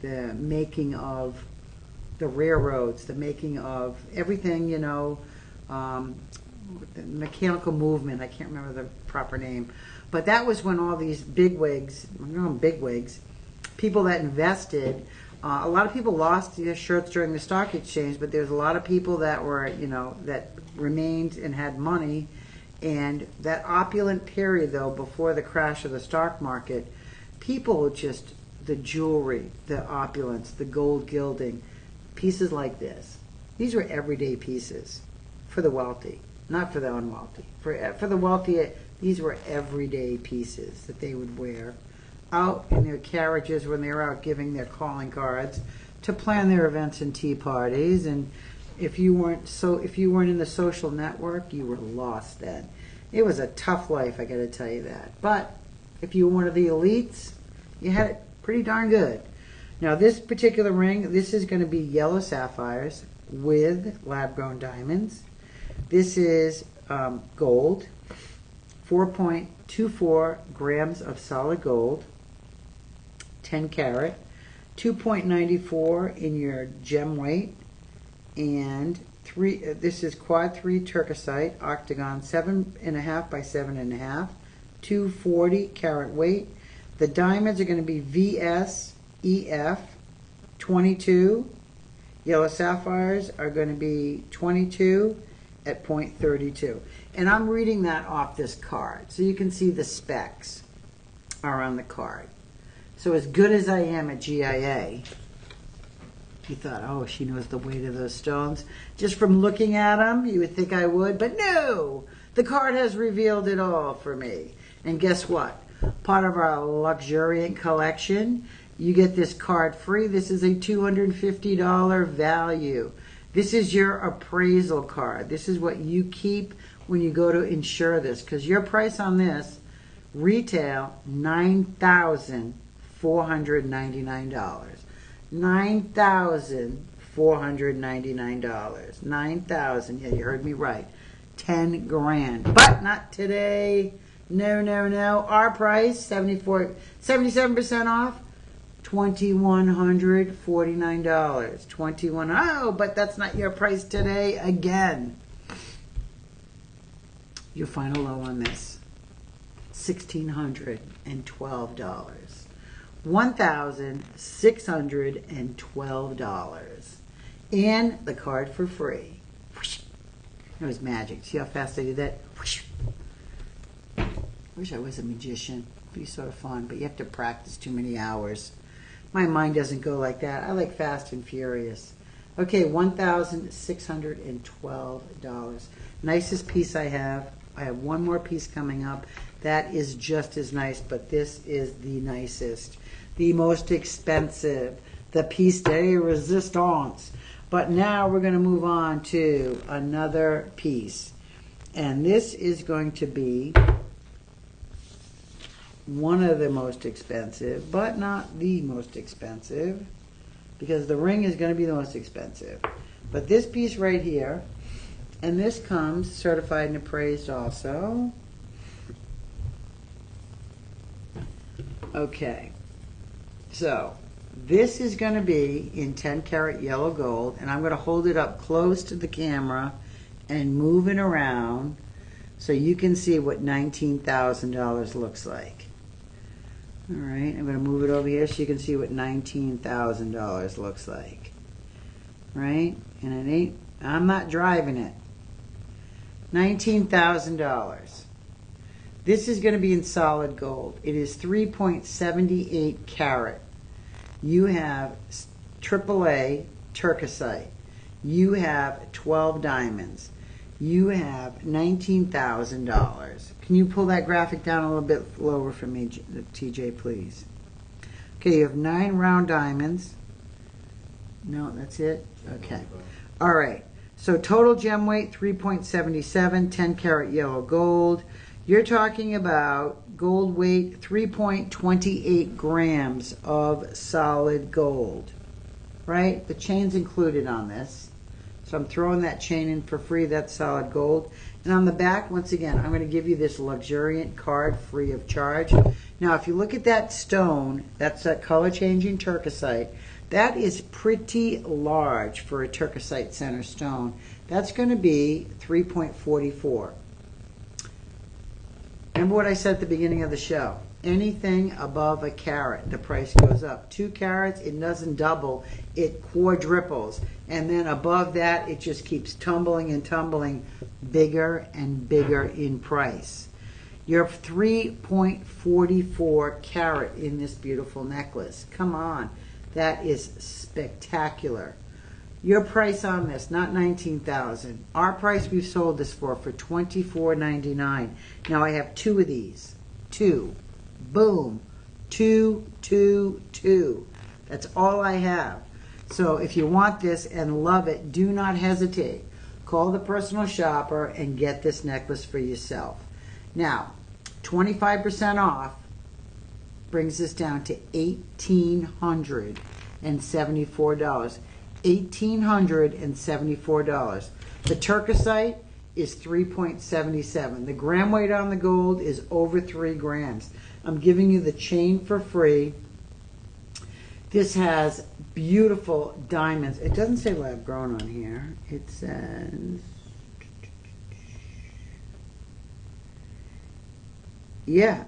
the making of the railroads, the making of everything, the mechanical movement. I can't remember the proper name. But that was when all these bigwigs, people that invested, a lot of people lost their shirts during the stock exchange, but there's a lot of people that were, that remained and had money. And that opulent period, though, before the crash of the stock market, people just, the jewelry, the opulence, the gold gilding, pieces like this. These were everyday pieces for the wealthy, not for the unwealthy. For the wealthy, these were everyday pieces that they would wear out in their carriages when they were out giving their calling cards to plan their events and tea parties. And if you weren't in the social network, you were lost then. It was a tough life, I got to tell you that. But if you were one of the elites, you had it pretty darn good. Now this particular ring, this is going to be yellow sapphires with lab-grown diamonds. This is gold, 4.24 grams of solid gold, 10 carat, 2.94 in your gem weight, and this is quad 3 Turkizite, octagon 7.5 by 7.5, 240 carat weight. The diamonds are going to be VSEF 22. Yellow sapphires are going to be 22 at 0.32. And I'm reading that off this card, so you can see the specs are on the card. So as good as I am at GIA, you thought, oh, she knows the weight of those stones. Just from looking at them, you would think I would, but no! The card has revealed it all for me. And guess what? Part of our luxuriant collection, you get this card free. This is a $250 value. This is your appraisal card. This is what you keep when you go to insure this, because your price on this, retail, $9,499. $9,499. 9,000. Yeah, you heard me right. 10 grand. But not today. No, no, no. Our price, 77% off, $2,149. Oh, but that's not your price today again. Your final low on this, $1,612. $1,612. And the card for free. It was magic. See how fast I did that? I wish I was a magician. It'd be sort of fun, but you have to practice too many hours. My mind doesn't go like that. I like fast and furious. Okay, $1,612. Nicest piece I have. I have one more piece coming up. That is just as nice, but this is the nicest. The most expensive. The piece de resistance. But now we're going to move on to another piece. And this is going to be one of the most expensive, but not the most expensive, because the ring is going to be the most expensive. But this piece right here, and this comes certified and appraised also. Okay, so this is going to be in 10 karat yellow gold, and I'm going to hold it up close to the camera and move it around so you can see what $19,000 looks like. All right, I'm going to move it over here so you can see what $19,000 looks like. Right? And it ain't, I'm not driving it. $19,000. This is going to be in solid gold. It is 3.78 carat. You have AAA Turkizite. You have 12 diamonds. You have $19,000. Can you pull that graphic down a little bit lower for me, TJ, please? Okay, you have 9 round diamonds. No, that's it? Okay. All right. So total gem weight, 3.77, 10 karat yellow gold. You're talking about gold weight, 3.28 grams of solid gold. Right? The chain's included on this. So I'm throwing that chain in for free. That's solid gold. And on the back, once again, I'm going to give you this luxuriant card free of charge. Now, if you look at that stone, that's that color-changing Turkizite. That is pretty large for a Turkizite center stone. That's going to be 3.44. Remember what I said at the beginning of the show? Anything above a carat, the price goes up. 2 carats, it doesn't double, it quadruples. And then above that, it just keeps tumbling and tumbling, bigger and bigger in price. You're 3.44 carat in this beautiful necklace. Come on, that is spectacular. Your price on this, not $19,000. Our price we've sold this for $24.99. Now I have 2 of these. 2. Boom. 2, 2, 2. That's all I have. So if you want this and love it, do not hesitate. Call the personal shopper and get this necklace for yourself. Now, 25% off brings us down to $1,874. $1,874. The Turkizite is 3.77. The gram weight on the gold is over 3 grams. I'm giving you the chain for free. This has beautiful diamonds. It doesn't say lab grown on here. It says, yeah,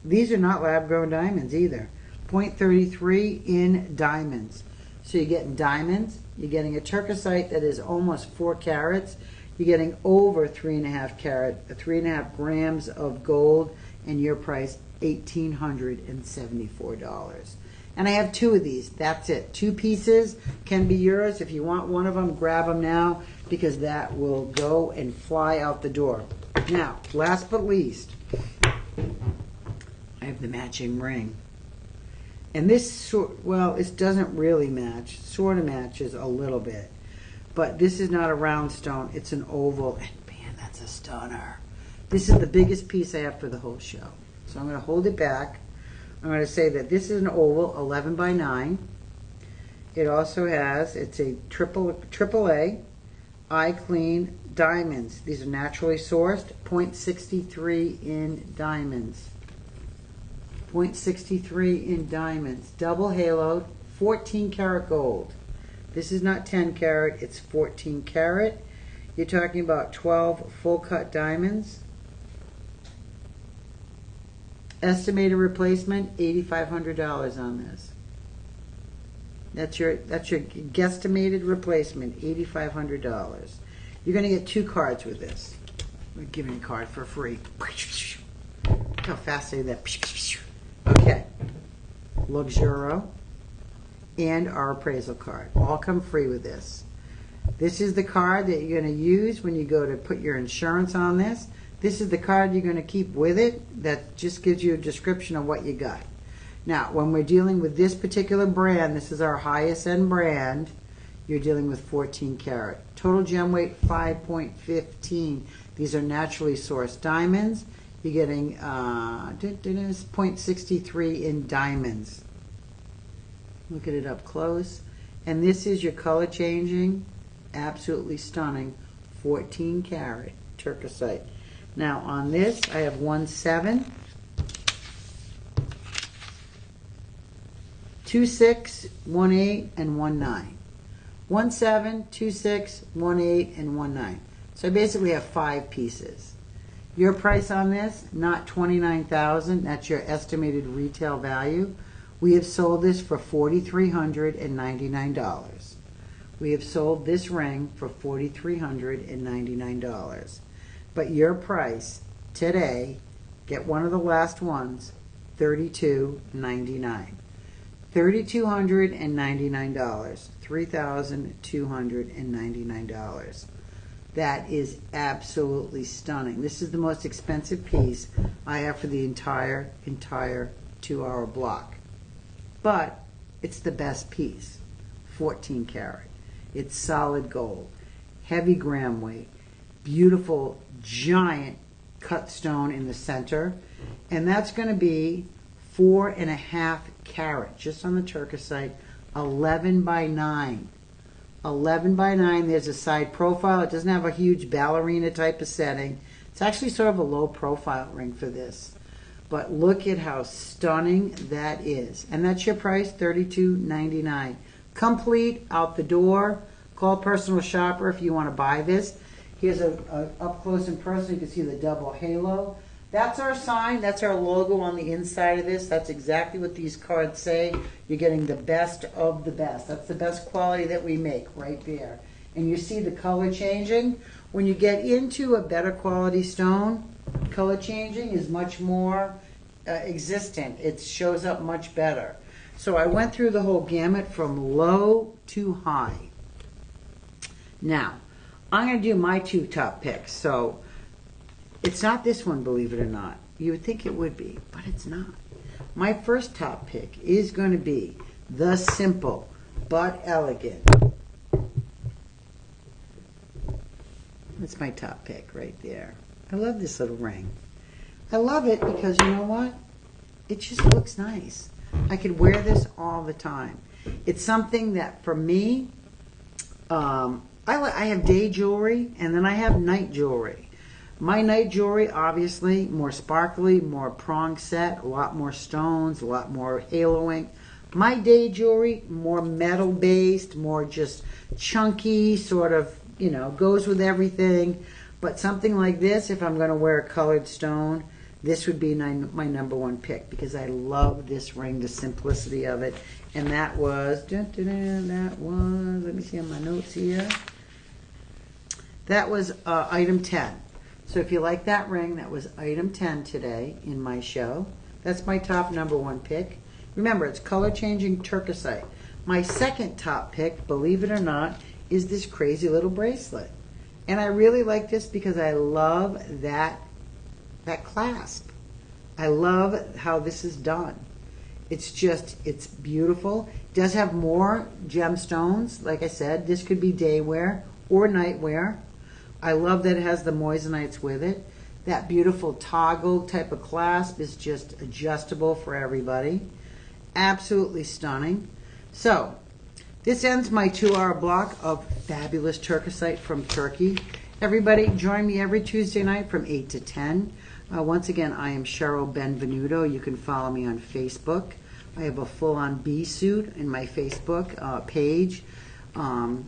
these are not lab grown diamonds either. 0.33 in diamonds. So you're getting diamonds, you're getting a Turkizite that is almost 4 carats, you're getting over 3.5 grams of gold, and your price $1,874. And I have 2 of these. That's it. 2 pieces can be yours. If you want one of them, grab them now, because that will go and fly out the door. Now, last but least, I have the matching ring. And this, well, it doesn't really match. Sort of matches a little bit. But this is not a round stone. It's an oval. And man, that's a stunner. This is the biggest piece I have for the whole show. So I'm going to hold it back. I'm going to say that this is an oval, 11 by 9. It also has, it's a triple A, eye clean diamonds. These are naturally sourced, 0.63 in diamonds. 0.63 in diamonds. Double haloed, 14 karat gold. This is not 10 karat, it's 14 karat. You're talking about 12 full cut diamonds. Estimated replacement, $8,500 on this. That's your guesstimated replacement, $8,500. You're going to get 2 cards with this. We're giving a card for free. Look how fast I did that. Okay. Luxuro and our appraisal card all come free with this. This is the card that you're going to use when you go to put your insurance on this. This is the card you're going to keep with it that just gives you a description of what you got. Now, when we're dealing with this particular brand, this is our highest end brand, you're dealing with 14 karat. Total gem weight, 5.15. These are naturally sourced diamonds. You're getting 0.63 in diamonds. Look at it up close. And this is your color changing, absolutely stunning, 14 karat Turkizite. Now on this, I have 1.7, 2.6, 1.8, and 1.9. 1.7, 2.6, 1.8, and 1.9. So I basically have 5 pieces. Your price on this, not $29,000. That's your estimated retail value. We have sold this for $4,399. We have sold this ring for $4,399. But your price today, get one of the last ones, $3,299. $3,299. $3,299. That is absolutely stunning. This is the most expensive piece I have for the entire 2-hour block. But it's the best piece. 14 karat. It's solid gold. Heavy gram weight. Beautiful, giant cut stone in the center. And that's going to be 4.5 carat, just on the Turkizite, 11 by 9. 11 by 9, there's a side profile. It doesn't have a huge ballerina type of setting. It's actually sort of a low profile ring for this. But look at how stunning that is. And that's your price, $32.99. Complete, out the door. Call Personal Shopper if you want to buy this. Here's a up close and personal. You can see the double halo. That's our sign. That's our logo on the inside of this. That's exactly what these cards say. You're getting the best of the best. That's the best quality that we make right there. And you see the color changing. When you get into a better quality stone, color changing is much more existent. It shows up much better. So I went through the whole gamut from low to high. Now, I'm going to do my two top picks. So it's not this one, believe it or not. You would think it would be, but it's not. My first top pick is going to be the simple but elegant. That's my top pick right there. I love this little ring. I love it because you know what? It just looks nice. I could wear this all the time. It's something that for me, I have day jewelry and then I have night jewelry. My night jewelry, obviously, more sparkly, more prong set, a lot more stones, a lot more haloing. My day jewelry, more metal based, more just chunky, sort of, you know, goes with everything. But something like this, if I'm going to wear a colored stone, this would be my number one pick because I love this ring, the simplicity of it. And that was, let me see on my notes here. That was item 10. So if you like that ring, that was item 10 today in my show. That's my top number one pick. Remember, it's color changing Turkizite. My second top pick, believe it or not, is this crazy little bracelet. And I really like this because I love that clasp. I love how this is done. It's beautiful. It does have more gemstones. Like I said, this could be day wear or night wear. I love that it has the moissanites with it. That beautiful toggle type of clasp is just adjustable for everybody. Absolutely stunning. So, this ends my 2-hour block of fabulous Turkizite from Turkey. Everybody, join me every Tuesday night from 8 to 10. Once again, I am Cheryl Benvenuto. You can follow me on Facebook. I have a full-on bee suit in my Facebook page.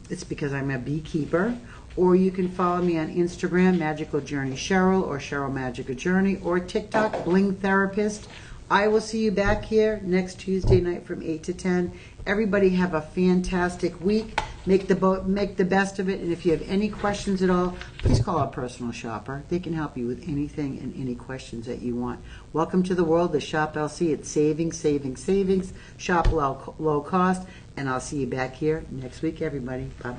It's because I'm a beekeeper. Or you can follow me on Instagram, Magical Journey Cheryl, or Cheryl Magical Journey, or TikTok, Bling Therapist. I will see you back here next Tuesday night from 8 to 10. Everybody have a fantastic week. Make the best of it. And if you have any questions at all, please call our personal shopper. They can help you with anything and any questions that you want. Welcome to the world of Shop LC. It's savings, savings, savings. Shop low cost. And I'll see you back here next week, everybody. Bye-bye.